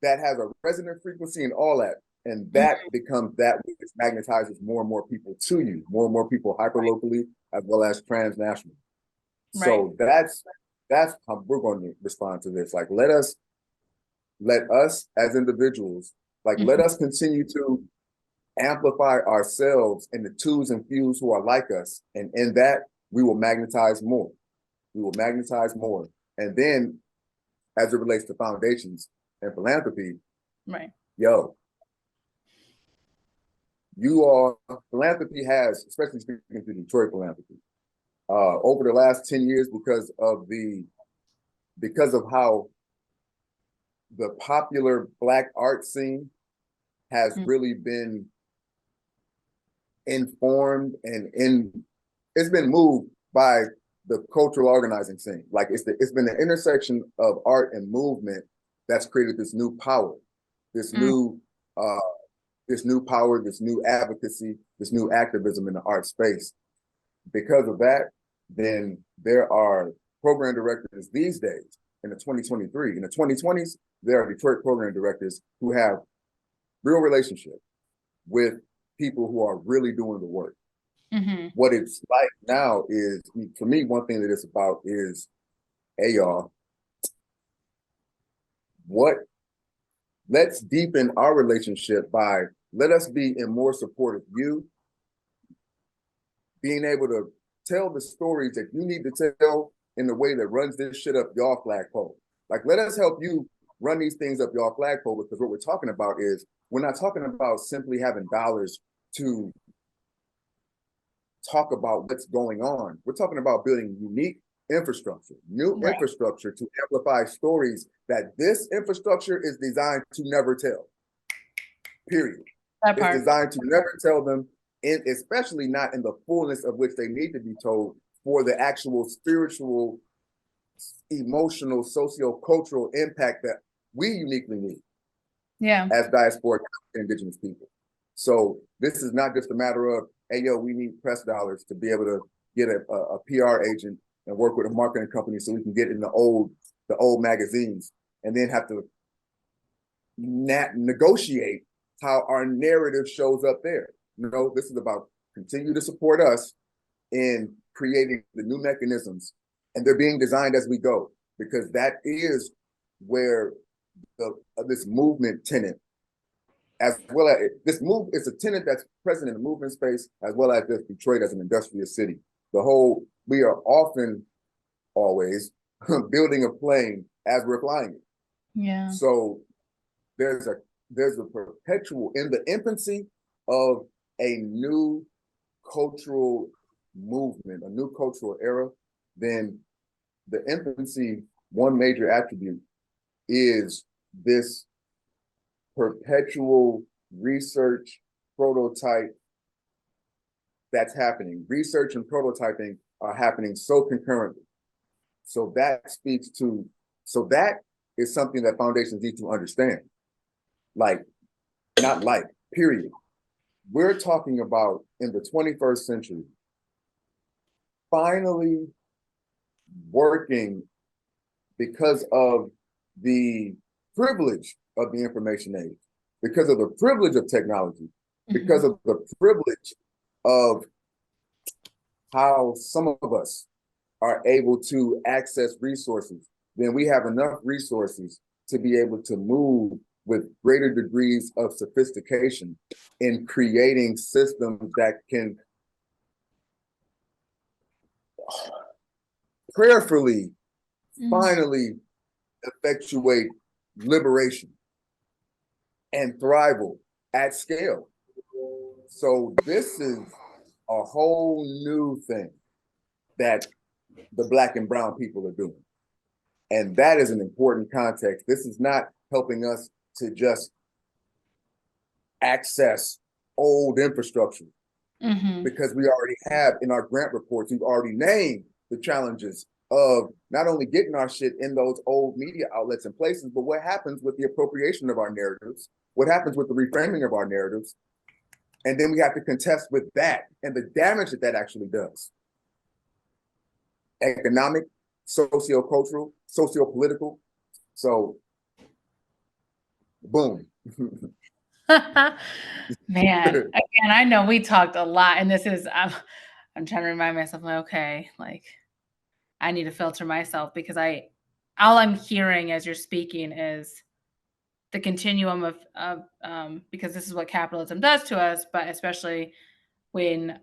that has a resonant frequency and all that. And that becomes that which magnetizes more and more people to you, more and more people hyperlocally as well as transnationally. So that's how we're going to respond to this. Like, let us as individuals, like, let us continue to amplify ourselves and the twos and fews who are like us. And in that, we will magnetize more. And then, as it relates to foundations and philanthropy, philanthropy has, especially speaking to Detroit philanthropy, over the last 10 years, because of how the popular Black art scene has really been informed and it's been moved by the cultural organizing scene. Like it's been the intersection of art and movement that's created this new power, this new power, this new advocacy, this new activism in the art space. Because of that, then there are program directors these days in the 2023. In the 2020s, there are Detroit program directors who have real relationship with people who are really doing the work. Mhm. What it's like now is, for me, one thing that it's about is, hey, y'all, what let's deepen our relationship by let us be in more support of you, being able to tell the stories that you need to tell in the way that runs this shit up your flagpole. Like, let us help you run these things up your flagpole, because what we're talking about is, we're not talking about simply having dollars to talk about what's going on. We're talking about building unique infrastructure, new Right. infrastructure to amplify stories that this infrastructure is designed to never tell. Period. That It's part. designed to never tell them, especially not in the fullness of which they need to be told, for the actual spiritual, emotional, socio-cultural impact that we uniquely need Yeah. as diasporic indigenous people. So this is not just a matter of, hey, yo, we need press dollars to be able to get a PR agent and work with a marketing company so we can get in the old magazines, and then have to negotiate how our narrative shows up there. No, this is about continue to support us in creating the new mechanisms, and they're being designed as we go, because that is where this movement tenant, as well as this move, it's a tenant that's present in the movement space, as well as just Detroit as an industrial city. We are often, always building a plane as we're flying it. Yeah. So there's a perpetual, in the infancy of a new cultural movement, a new cultural era. Then the infancy, one major attribute is this perpetual research prototype that's happening. Research and prototyping are happening so concurrently. So that is something that foundations need to understand. Period. We're talking about, in the 21st century, finally working, because of the privilege of the information age, because of the privilege of technology, because Mhm. of the privilege of how some of us are able to access resources. Then we have enough resources to be able to move with greater degrees of sophistication in creating systems that can prayerfully, finally effectuate liberation and thrival at scale. So this is a whole new thing that the Black and brown people are doing. And that is an important context. This is not helping us to just access old infrastructure, Mhm. because we already have, in our grant reports, we've already named the challenges of not only getting our shit in those old media outlets and places, but what happens with the appropriation of our narratives, what happens with the reframing of our narratives. And then we have to contest with that and the damage that that actually does. Economic, socio-cultural, socio-political. So, boom. Man, again, I know we talked a lot, and this is I'm trying to remind myself, like, okay, like I need to filter myself because all I'm hearing as you're speaking is the continuum of because this is what capitalism does to us, but especially when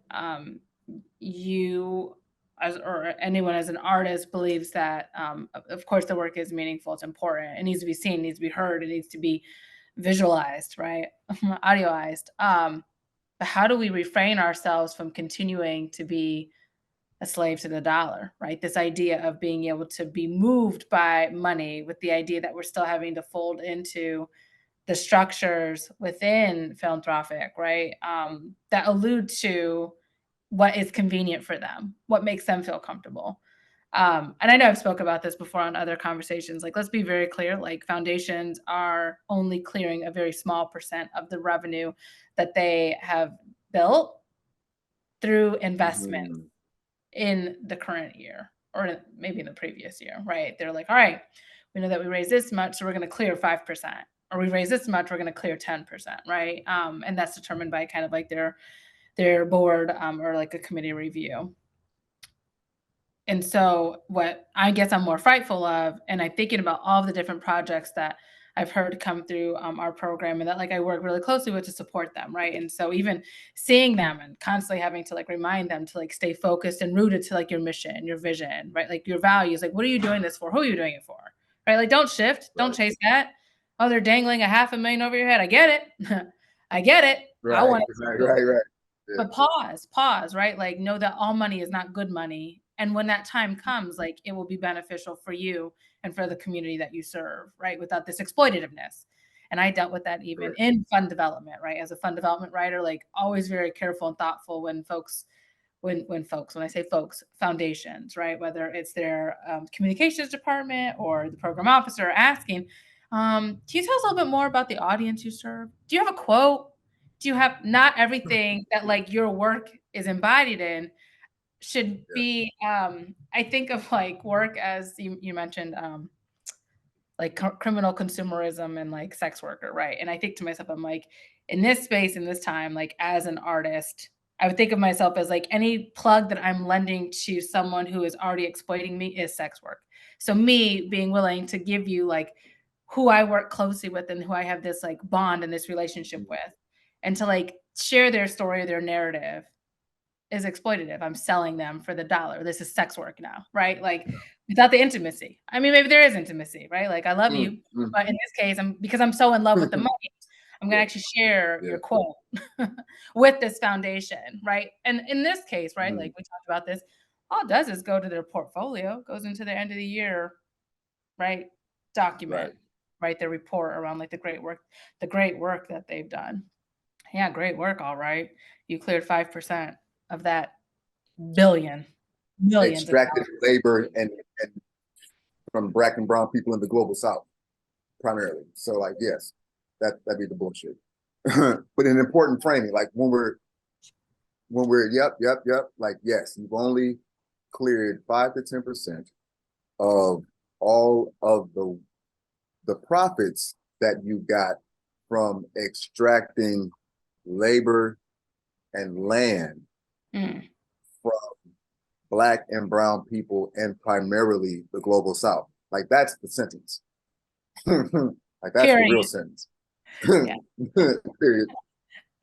you as or anyone as an artist believes that of course the work is meaningful, it's important, it needs to be seen, it needs to be heard, it needs to be visualized, right? Audioized. But how do we refrain ourselves from continuing to be a slave to the dollar, right? This idea of being able to be moved by money, with the idea that we're still having to fold into the structures within philanthropic, right? That allude to what is convenient for them, what makes them feel comfortable. And I know I've spoke about this before on other conversations. Like, let's be very clear. Like, foundations are only clearing a very small percent of the revenue that they have built through investment Mhm. in the current year or maybe in the previous year, right? They're like, all right, we know that we raised this much, so we're going to clear 5%, or we raise this much, we're going to clear 10%, right? And that's determined by kind of like their board or like a committee review. And so what I guess I'm more frightful of, and I'm thinking about all the different projects that I've heard come through our program and that like I work really closely with to support them, right? And so even seeing them and constantly having to like remind them to like stay focused and rooted to like your mission, your vision, right? Like your values, like what are you doing this for? Who are you doing it for? Right? Like don't shift, don't Right. chase that. Oh, they're dangling $500,000 over your head. I get it. I get it. I Right. want it Right. too. Right. Right. Yeah. But pause, right? Like know that all money is not good money. And when that time comes, like it will be beneficial for you and for the community that you serve, right? Without this exploitativeness. And I dealt with that even Correct. in fund development, right? As a fund development writer, like always very careful and thoughtful when folks, when I say folks, foundations, right? Whether it's their communications department or the program officer asking, can you tell us a little bit more about the audience you serve? Do you have a quote? Do you have not everything that like your work is embodied in should Yeah. be I think of like work as you mentioned like criminal consumerism and like sex worker, right? And I think to myself, I'm like, in this space, in this time, like as an artist, I would think of myself as like any plug that I'm lending to someone who is already exploiting me is sex work. So me being willing to give you like who I work closely with and who I have this like bond and this relationship with, and to like share their story, their narrative is exploitative. I'm selling them for the dollar. This is sex work now, right? Like without the intimacy. I mean, maybe there is intimacy, right? Like I love Mm, you, mm. but in this case, because I'm so in love with the money, I'm gonna Yeah. actually share Yeah. your quote with this foundation, right? And in this case, right, Mhm. like we talked about this, all it does is go to their portfolio, goes into their end of the year, right, Right. document, right, their report around like the great work that they've done. Yeah, great work, all right. You cleared 5% of that billion, millions of Extracted labor and from black and brown people in the global south primarily. So like, yes, that'd be the bullshit. But an important framing, like when we're yep, like yes, you've only cleared 5 to 10% of all of the profits that you got from extracting labor and land Mm. from black and brown people and primarily the global south. Like that's the sentence. Like that's the Period. real sentence. Yeah. Period.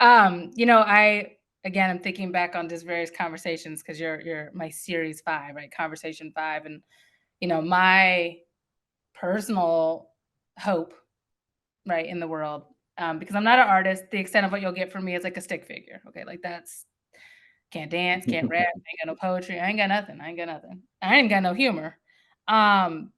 I'm thinking back on just various conversations because you're my series 5, right? Conversation 5. And my personal hope, right, in the world, because I'm not an artist, the extent of what you'll get from me is like a stick figure. Okay, like that's can't dance, can't rap, ain't got no poetry, I ain't got nothing. I ain't got nothing. I ain't got no humor. Um,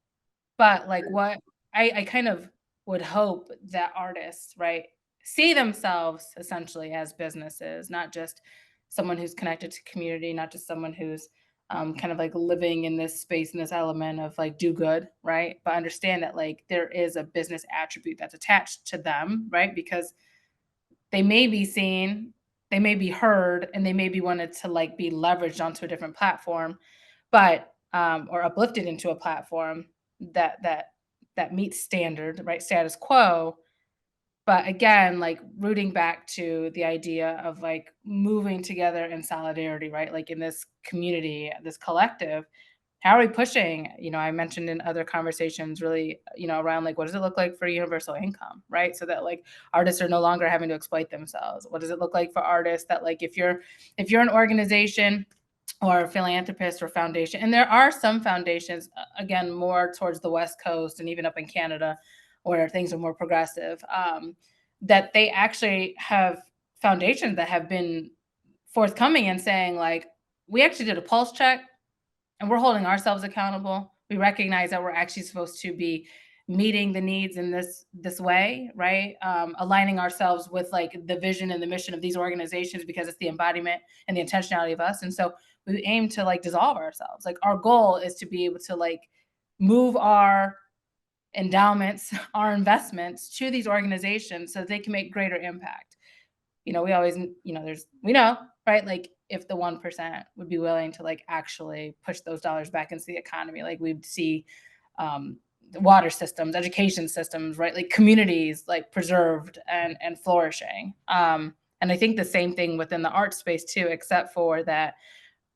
But like what I kind of would hope that artists, right, see themselves essentially as businesses, not just someone who's connected to community, not just someone who's kind of like living in this space in this element of like do good, right? But understand that like there is a business attribute that's attached to them, right? Because they may be seen, they may be heard, and they may be wanted to like be leveraged onto a different platform, but or uplifted into a platform that meets standard, right? Status quo. But again, like rooting back to the idea of like moving together in solidarity, right? Like in this community, this collective, how are we pushing? I mentioned in other conversations, really, around like what does it look like for universal income, right? So that like artists are no longer having to exploit themselves. What does it look like for artists that like if you're an organization or a philanthropist or foundation, and there are some foundations, again, more towards the West Coast and even up in Canada, where things are more progressive, that they actually have foundations that have been forthcoming and saying like, we actually did a pulse check and we're holding ourselves accountable. We recognize that we're actually supposed to be meeting the needs in this way, right? Aligning ourselves with like the vision and the mission of these organizations because it's the embodiment and the intentionality of us. And so we aim to like dissolve ourselves. Like our goal is to be able to like move our endowments, our investments to these organizations so they can make greater impact. We always, we know, right? Like if the 1% would be willing to like actually push those dollars back into the economy, like we'd see the water systems, education systems, right? Like communities like preserved and flourishing. And I think the same thing within the art space too, except for that,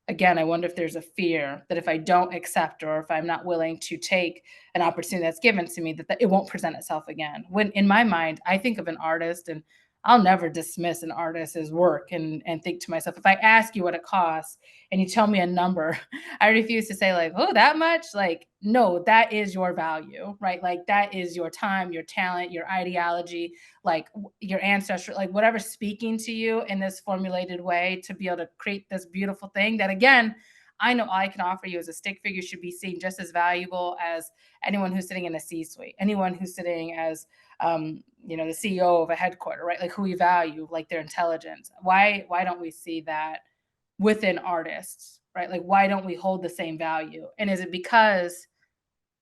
again, I wonder if there's a fear that if I don't accept or if I'm not willing to take an opportunity that's given to me, that it won't present itself again. When in my mind, I think of an artist, and I'll never dismiss an artist's work and think to myself, if I ask you what it costs and you tell me a number, I refuse to say like, oh, that much. Like, no, that is your value, right? Like that is your time, your talent, your ideology, like your ancestry, like whatever's speaking to you in this formulated way to be able to create this beautiful thing that, again, I know all I can offer you as a stick figure should be seen just as valuable as anyone who's sitting in a C-suite, anyone who's sitting as the CEO of a headquarter, right? Like who we value, like their intelligence. Why don't we see that within artists, right? Like why don't we hold the same value? And is it because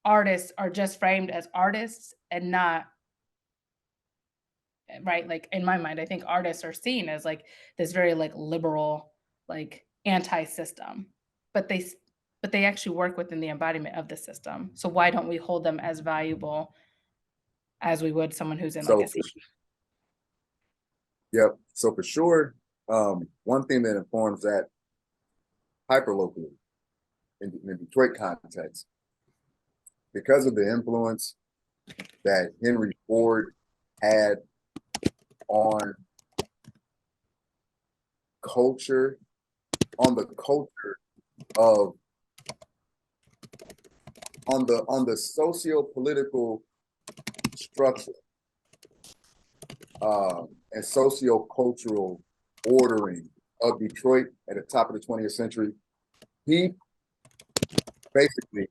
artists are just framed as artists and not, right? Like in my mind, I think artists are seen as like this very like liberal, like anti-system, but they actually work within the embodiment of the system. So why don't we hold them as valuable as we would someone who's in like So a C? yep. So for sure, one thing that informs that hyperlocally in the Detroit context, because of the influence that Henry Ford had on culture, on the culture of on the socio-political structure and socio-cultural ordering of Detroit at the top of the 20th century, he basically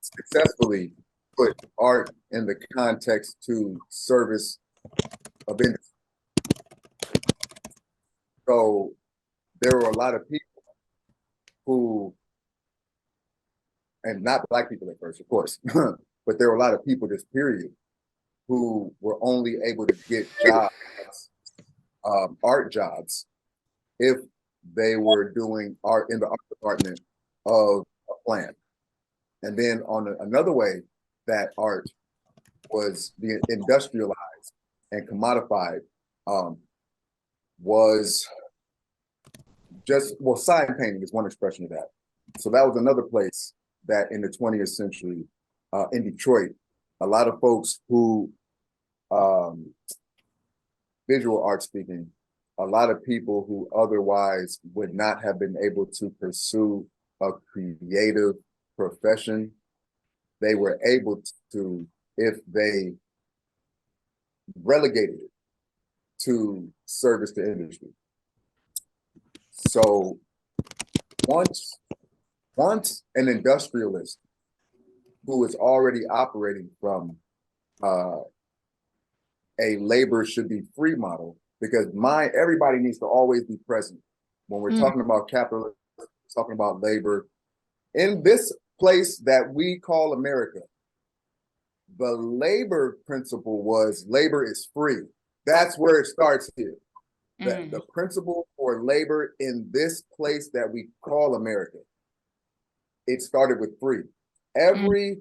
successfully put art in the context to service of industry. So there were a lot of people who, and not Black people at first, of course, but there were a lot of people this period who were only able to get jobs, art jobs, if they were doing art in the art department of a plant. And then on another way that art was being industrialized and commodified was just, well, sign painting is one expression of that. So that was another place that in the 20th century in Detroit, a lot of folks who, visual art speaking, a lot of people who otherwise would not have been able to pursue a creative profession, they were able to, if they relegated it to service the industry. So once an industrialist who is already operating from a labor should be free model, because everybody needs to always be present when we're talking about capitalism, talking about labor. In this place that we call America, the labor principle was labor is free. That's where it starts here. The principle for labor in this place that we call America, it started with free. Every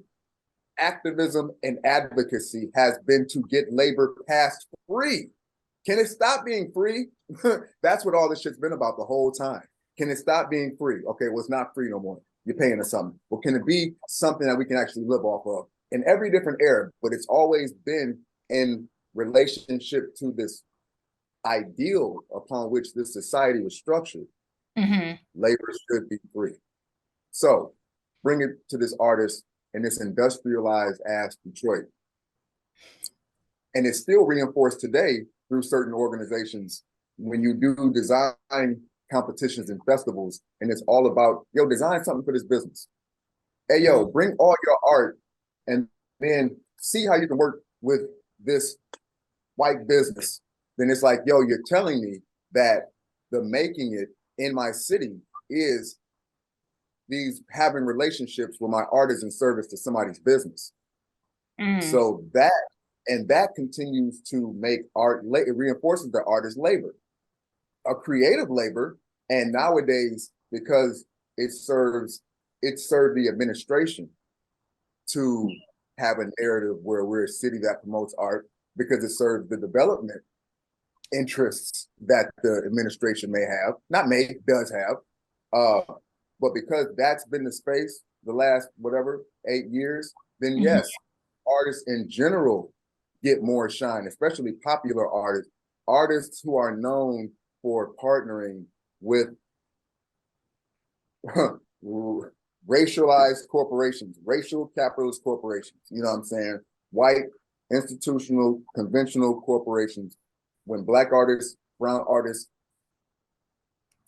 activism and advocacy has been to get labor past free. Can it stop being free? That's what all this shit's been about the whole time. Can it stop being free? Okay, well, it's not free no more. You're paying us something. Well, can it be something that we can actually live off of? In every different era, but it's always been in relationship to this ideal upon which this society was structured. Labor should be free. So bring it to this artist in this industrialized ass Detroit. And it's still reinforced today through certain organizations when you do design competitions and festivals, and it's all about, yo, design something for this business. Hey, yo, bring all your art and then see how you can work with this white business. Then it's like, yo, you're telling me that the making it in my city is these having relationships where my art is in service to somebody's business. So that continues to make art, it reinforces that art is labor, a creative labor. And nowadays, because it served the administration to have a narrative where we're a city that promotes art, because it serves the development interests that the administration may have, not may, does have. But because that's been the space the last, whatever, 8 years, then yes, artists in general get more shine, especially popular artists, artists who are known for partnering with racialized corporations, racial capitalist corporations, you know what I'm saying? White, institutional, conventional corporations. When Black artists, brown artists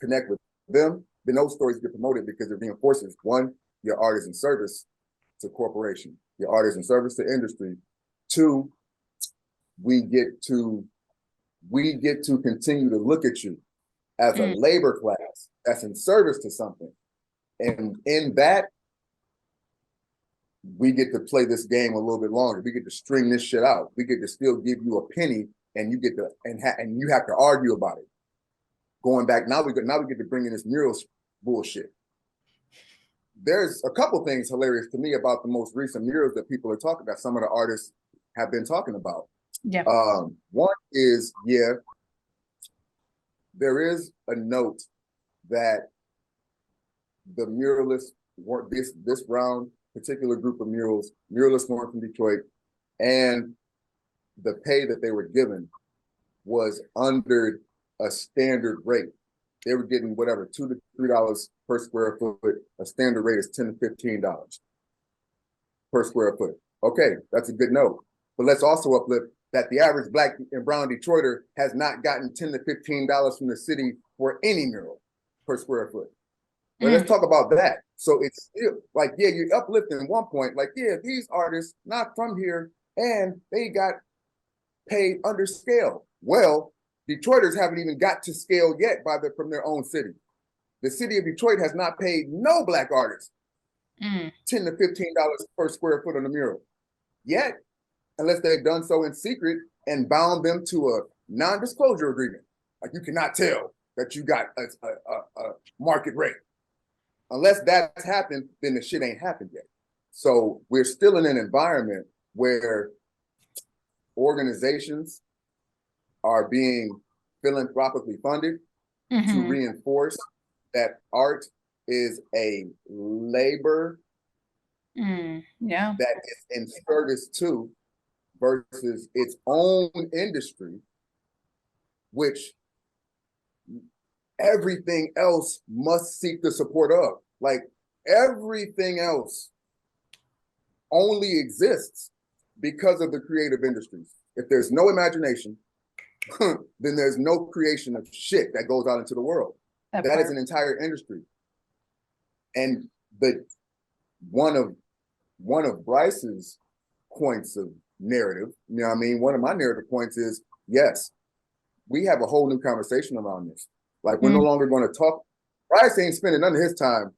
connect with them, then those stories get promoted because it reinforces, one, your art is in service to corporation, your art is in service to industry. Two, we get to continue to look at you as a labor class that's in service to something. And in that, we get to play this game a little bit longer. We get to string this shit out. We get to still give you a penny, and you get to and you have to argue about it. Going back now, we get to bring in this murals bullshit. There's a couple things hilarious to me about the most recent murals that people are talking about. Some of the artists have been talking about. Yeah. One is, yeah, there is a note that the muralists weren't this round particular group of muralists weren't from Detroit, and the pay that they were given was under a standard rate. They were getting whatever, $2 to $3 per square foot. A standard rate is $10 to $15 per square foot. Okay, that's a good note. But let's also uplift that the average Black and brown Detroiter has not gotten $10 to $15 from the city for any mural per square foot. But let's talk about that. So it's still like, yeah, you're uplifting at one point, like, yeah, these artists not from here and they got paid under scale. Well, Detroiters haven't even got to scale yet from their own city. The city of Detroit has not paid no Black artists $10 to $15 per square foot on a mural yet, unless they've done so in secret and bound them to a non-disclosure agreement. Like, you cannot tell that you got a market rate. Unless that's happened, then the shit ain't happened yet. So we're still in an environment where organizations are being philanthropically funded to reinforce that art is a labor that is in service to versus its own industry, which everything else must seek the support of. Like, everything else only exists because of the creative industries. If there's no imagination, then there's no creation of shit that goes out into the world. That is an entire industry. And one of Bryce's points of narrative, you know what I mean? One of my narrative points is, yes, we have a whole new conversation around this. Like, we're no longer going to talk. Bryce ain't spending none of his time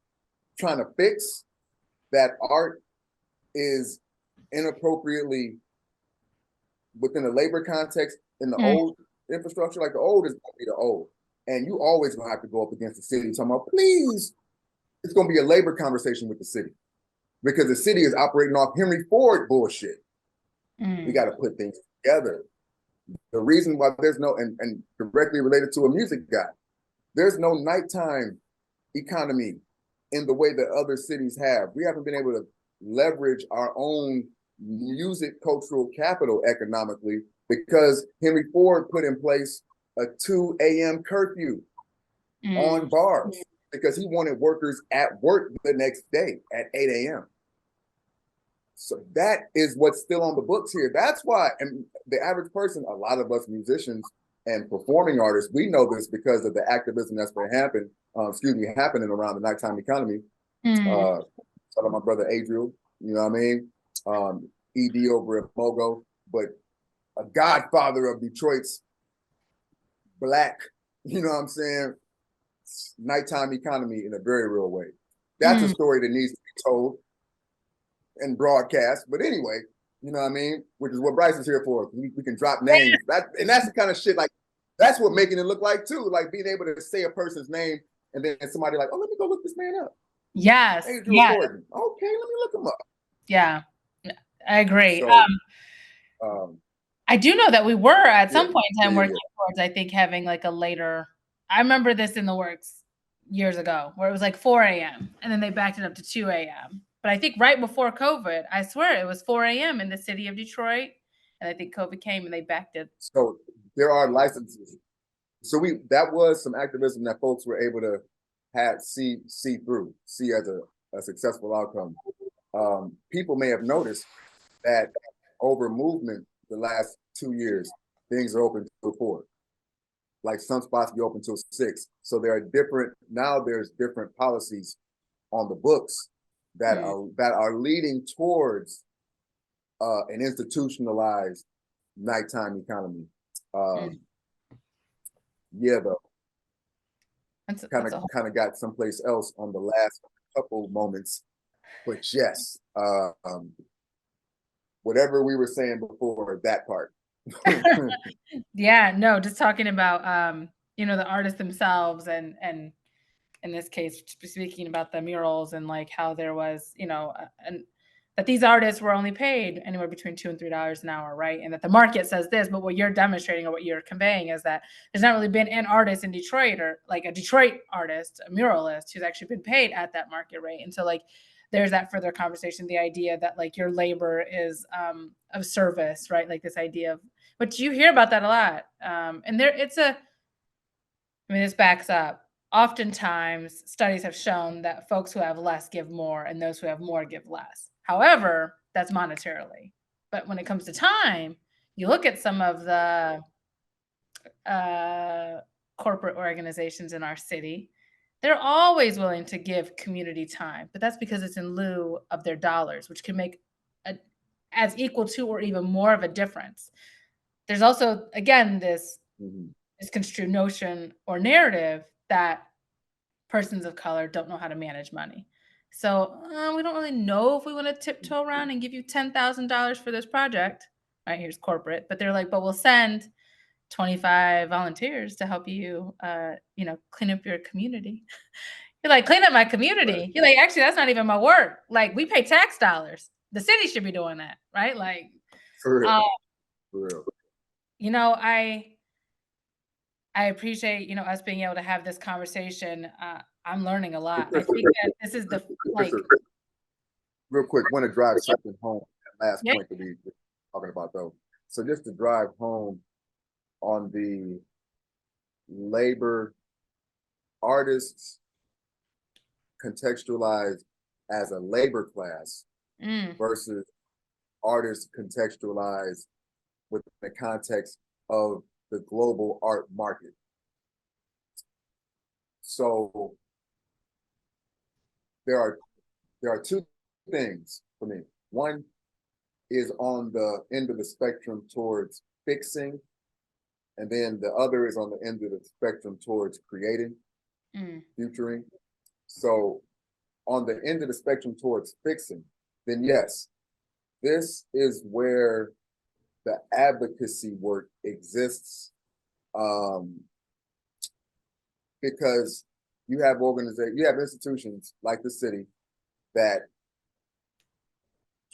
trying to fix that art is inappropriately within the labor context in the old infrastructure. Like, the old is going to be the old. And you always going to have to go up against the city talking about, please, it's going to be a labor conversation with the city. Because the city is operating off Henry Ford bullshit. We got to put things together. The reason why there's no, and directly related to a music guy, there's no nighttime economy in the way that other cities have. We haven't been able to leverage our own music cultural capital economically because Henry Ford put in place a 2 a.m. curfew on bars because he wanted workers at work the next day at 8 a.m. So that is what's still on the books here. That's why, and the average person, a lot of us musicians and performing artists, we know this because of the activism that's been happening around the nighttime economy. Shout out my brother Adriel, you know what I mean? ED over at Mogo, but a godfather of Detroit's Black, you know what I'm saying, nighttime economy in a very real way. That's a story that needs to be told and broadcast. But anyway, you know what I mean? Which is what Bryce is here for. We can drop names. And that's the kind of shit, like, that's what making it look like too. Like, being able to say a person's name and then somebody like, oh, let me go look this man up. Yes. Adriel Gordon. Okay, let me look him up. Yeah, I agree. So, I do know that we were at some Yeah, point in yeah, time yeah, working yeah. towards, I think, having like a later. I remember this in the works years ago, where it was like 4 a.m. and then they backed it up to 2 a.m. But I think right before COVID, I swear it was 4 a.m. in the city of Detroit, and I think COVID came and they backed it. So there are licenses. So that was some activism that folks were able to see through, see as a successful outcome. People may have noticed that over movement the last 2 years, things are open till 4. Like some spots be open till 6. So there's different policies on the books that are leading towards an institutionalized nighttime economy. Yeah, though, That's kind a of got someplace else on the last couple moments, but yes, whatever we were saying before, that part. Yeah, no, just talking about the artists themselves and in this case speaking about the murals and like how there was, and that these artists were only paid anywhere between $2 and $3 an hour, right? And that the market says this, but what you're demonstrating or what you're conveying is that there's not really been an artist in Detroit or like a Detroit artist, a muralist who's actually been paid at that market rate. And so like there's that further conversation, the idea that like your labor is of service, right? Like this idea of, but you hear about that a lot. And this backs up. Oftentimes, studies have shown that folks who have less give more and those who have more give less. However, that's monetarily. But when it comes to time, you look at some of the uh, corporate organizations in our city, they're always willing to give community time, but that's because it's in lieu of their dollars, which can make as equal to or even more of a difference. There's also, again, this misconstrued notion or narrative that persons of color don't know how to manage money. So we don't really know if we want to tiptoe around and give you $10,000 for this project. Right, here's corporate, but they're like, but we'll send 25 volunteers to help you, clean up your community. You're like, clean up my community. Right. You're like, actually, that's not even my work. Like, we pay tax dollars. The city should be doing that, right? Like, For real. uh, For real. I appreciate, us being able to have this conversation. I'm learning a Hey, lot. I Crystal, think that this is the like, Crystal, real quick, want to drive something home. That last yeah, point that we were talking about, though. So just to drive home on the labor artists contextualized as a labor class versus artists contextualized within the context of the global art market. So there are two things for me. One is on the end of the spectrum towards fixing, and then the other is on the end of the spectrum towards creating, futuring. So on the end of the spectrum towards fixing, then yes, this is where the advocacy work exists, because you have institutions like the city that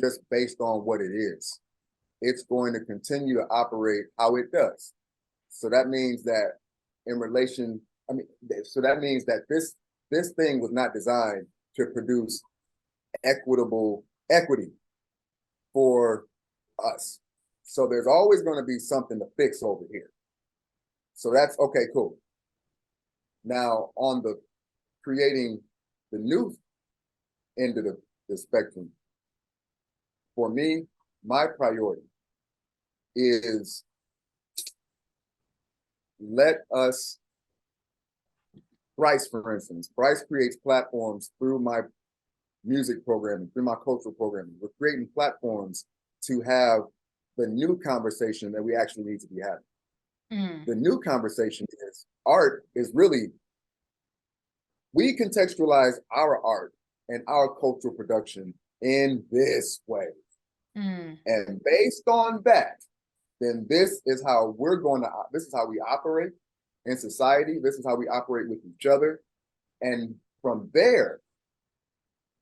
just based on what it is, it's going to continue to operate how it does. So that means that that means that this thing was not designed to produce equity for us. So there's always going to be something to fix over here. So that's okay, cool. Now on the creating the new end of the spectrum, for me, my priority is let us, Bryce, for instance, Bryce creates platforms through my music programming, through my cultural programming. We're creating platforms to have the new conversation that we actually need to be having. The new conversation is art is really, we contextualize our art and our cultural production in this way. And based on that, then this is how we operate in society. This is how we operate with each other. And from there,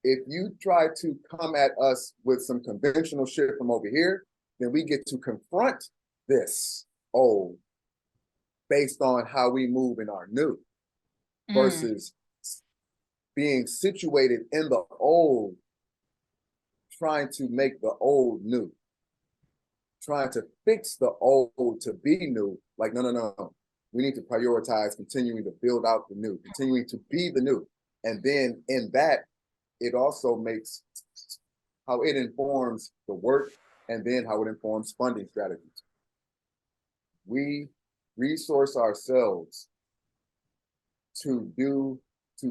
if you try to come at us with some conventional shit from over here, then we get to confront this old based on how we move in our new Mm, versus being situated in the old, trying to make the old new, trying to fix the old to be new. Like, no, no, no. We need to prioritize continuing to build out the new, continuing to be the new. And then in that, it also makes how it informs the work and then how it informs funding strategies. We resource ourselves to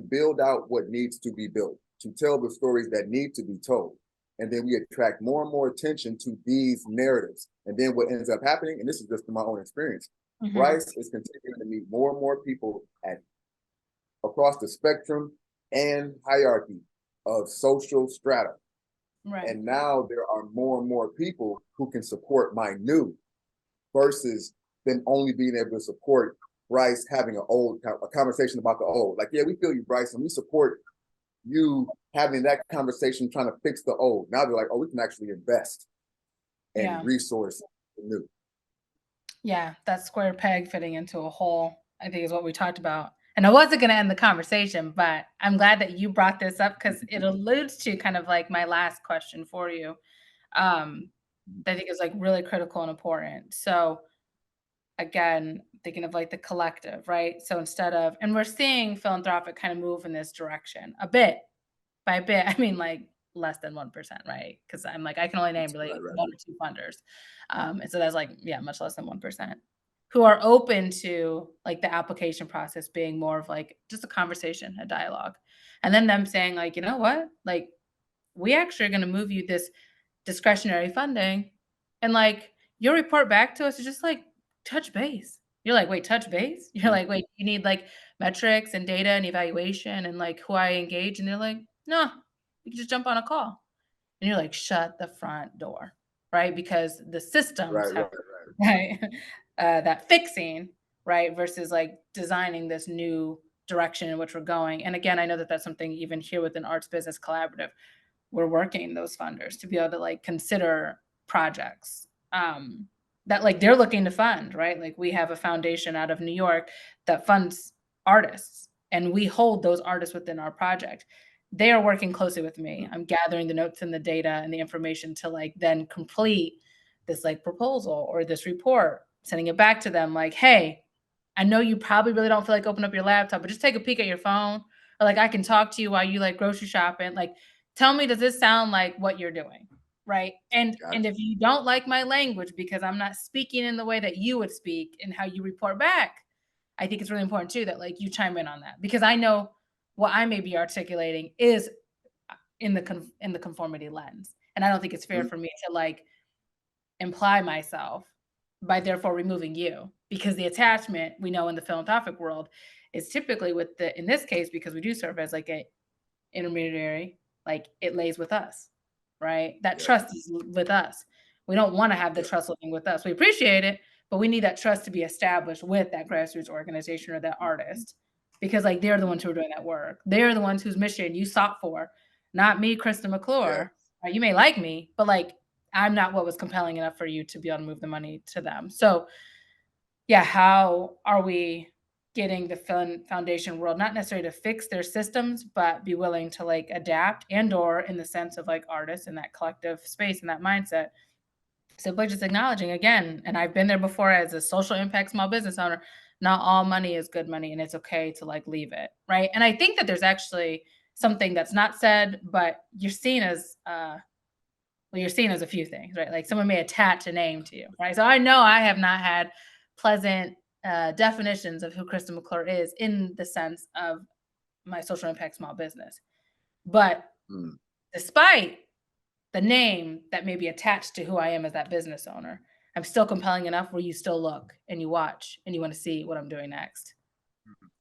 build out what needs to be built, to tell the stories that need to be told. And then we attract more and more attention to these narratives. And then what ends up happening, and this is just from my own experience, mhm. Bryce is continuing to meet more and more people at across the spectrum and hierarchy of social strata. Right. And now there are more and more people who can support my new versus them only being able to support Bryce having a conversation about the old. Like, yeah, we feel you, Bryce, and we support you having that conversation trying to fix the old. Now they're like, oh, we can actually invest and Yeah. resource the new. Yeah. That square peg fitting into a hole, I think, is what we talked about. And I wasn't going to end the conversation, but I'm glad that you brought this up because it alludes to kind of like my last question for you. Um, that I think is like really critical and important. So, again, thinking of like the collective, right? So instead of, and we're seeing philanthropic kind of move in this direction a bit by a bit. I mean, like less than 1%, right? Because I'm like, I can only name Right, really right, one or two funders. And so that's like, yeah, much less than 1% who are open to like the application process being more of like just a conversation, a dialogue. And then them saying, like, you know what? Like, we actually are going to move you this discretionary funding and like your report back to us is just like touch base. You're like, wait, touch base? You're right. like, wait, you need like metrics and data and evaluation and like who I engage. And they're like, no, you can just jump on a call. And you're like, shut the front door, right? Because the systems Right, have right, right. right that fixing, right, versus like designing this new direction in which we're going. And again, I know that that's something even here within Arts Business Collaborative we're working those funders to be able to like consider projects that like they're looking to fund, right? Like we have a foundation out of New York that funds artists and we hold those artists within our project. They are working closely with me. I'm gathering the notes and the data and the information to like then complete this like proposal or this report, sending it back to them like, hey, I know you probably really don't feel like open up your laptop, but just take a peek at your phone. Or like I can talk to you while you like grocery shopping. Like tell me, does this sound like what you're doing? Right. And Gotcha. if you don't like my language because I'm not speaking in the way that you would speak and how you report back, I think it's really important too that like you chime in on that because I know what I may be articulating is in the conformity lens. And I don't think it's fair Mhm. for me to like imply myself by therefore removing you because the attachment we know in the philanthropic world is typically with the in this case because we do serve as like a intermediary, like it lays with us, right? That Yeah, trust is with us. We don't want to have the yeah. trust living with us. We appreciate it, but we need that trust to be established with that grassroots organization or that artist because like they're the ones who are doing that work. They're the ones whose mission you sought for, not me, Krista Yeah. McClure. Right? You may like me, but like I'm not what was compelling enough for you to be able to move the money to them. So yeah, how are we getting the foundation world not necessarily to fix their systems, but be willing to like adapt and or in the sense of like artists in that collective space and that mindset. Simply just acknowledging again, and I've been there before as a social impact small business owner, not all money is good money and it's okay to like leave it. Right. And I think that there's actually something that's not said, but you're seen as well, you're seen as a few things, right? Like someone may attach a name to you, right? So I know I have not had pleasant definitions of who Krista McClure is in the sense of my social impact small business. But Mm. despite the name that may be attached to who I am as that business owner, I'm still compelling enough where you still look and you watch and you want to see what I'm doing next.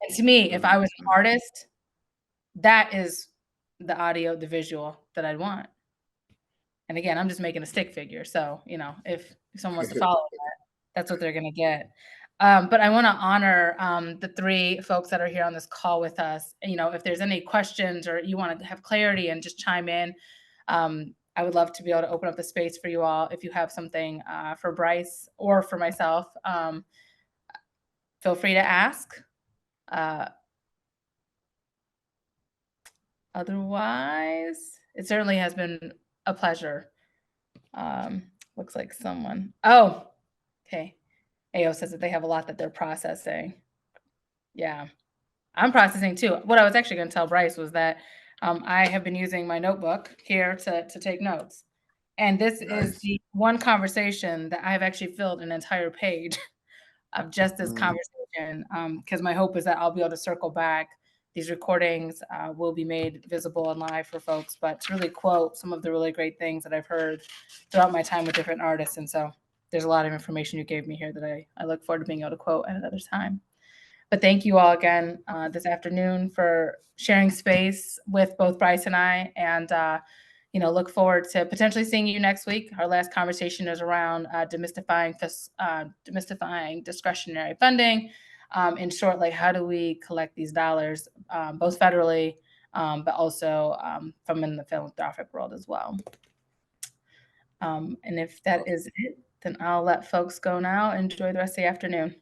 And to me, if I was an Mm. artist, that is the audio, the visual that I'd want. And again, I'm just making a stick figure. So, if someone wants to follow that, that's what they're gonna get. But I wanna honor, the 3 folks that are here on this call with us. If there's any questions or you wanna have clarity and just chime in, I would love to be able to open up the space for you all. If you have something for Bryce or for myself, feel free to ask. Otherwise, it certainly has been a pleasure. Looks like someone. Oh, okay. AO says that they have a lot that they're processing. Yeah, I'm processing too. What I was actually going to tell Bryce was that I have been using my notebook here to take notes. And this is Nice. the one conversation that I have actually filled an entire page of just this conversation, because my hope is that I'll be able to circle back. These recordings will be made visible and live for folks, but to really quote some of the really great things that I've heard throughout my time with different artists. And so there's a lot of information you gave me here that I look forward to being able to quote at another time. But thank you all again this afternoon for sharing space with both Bryce and I, and look forward to potentially seeing you next week. Our last conversation is around demystifying discretionary funding. In short, like how do we collect these dollars, both federally, but also from in the philanthropic world as well. And if that is it, then I'll let folks go now. Enjoy the rest of the afternoon.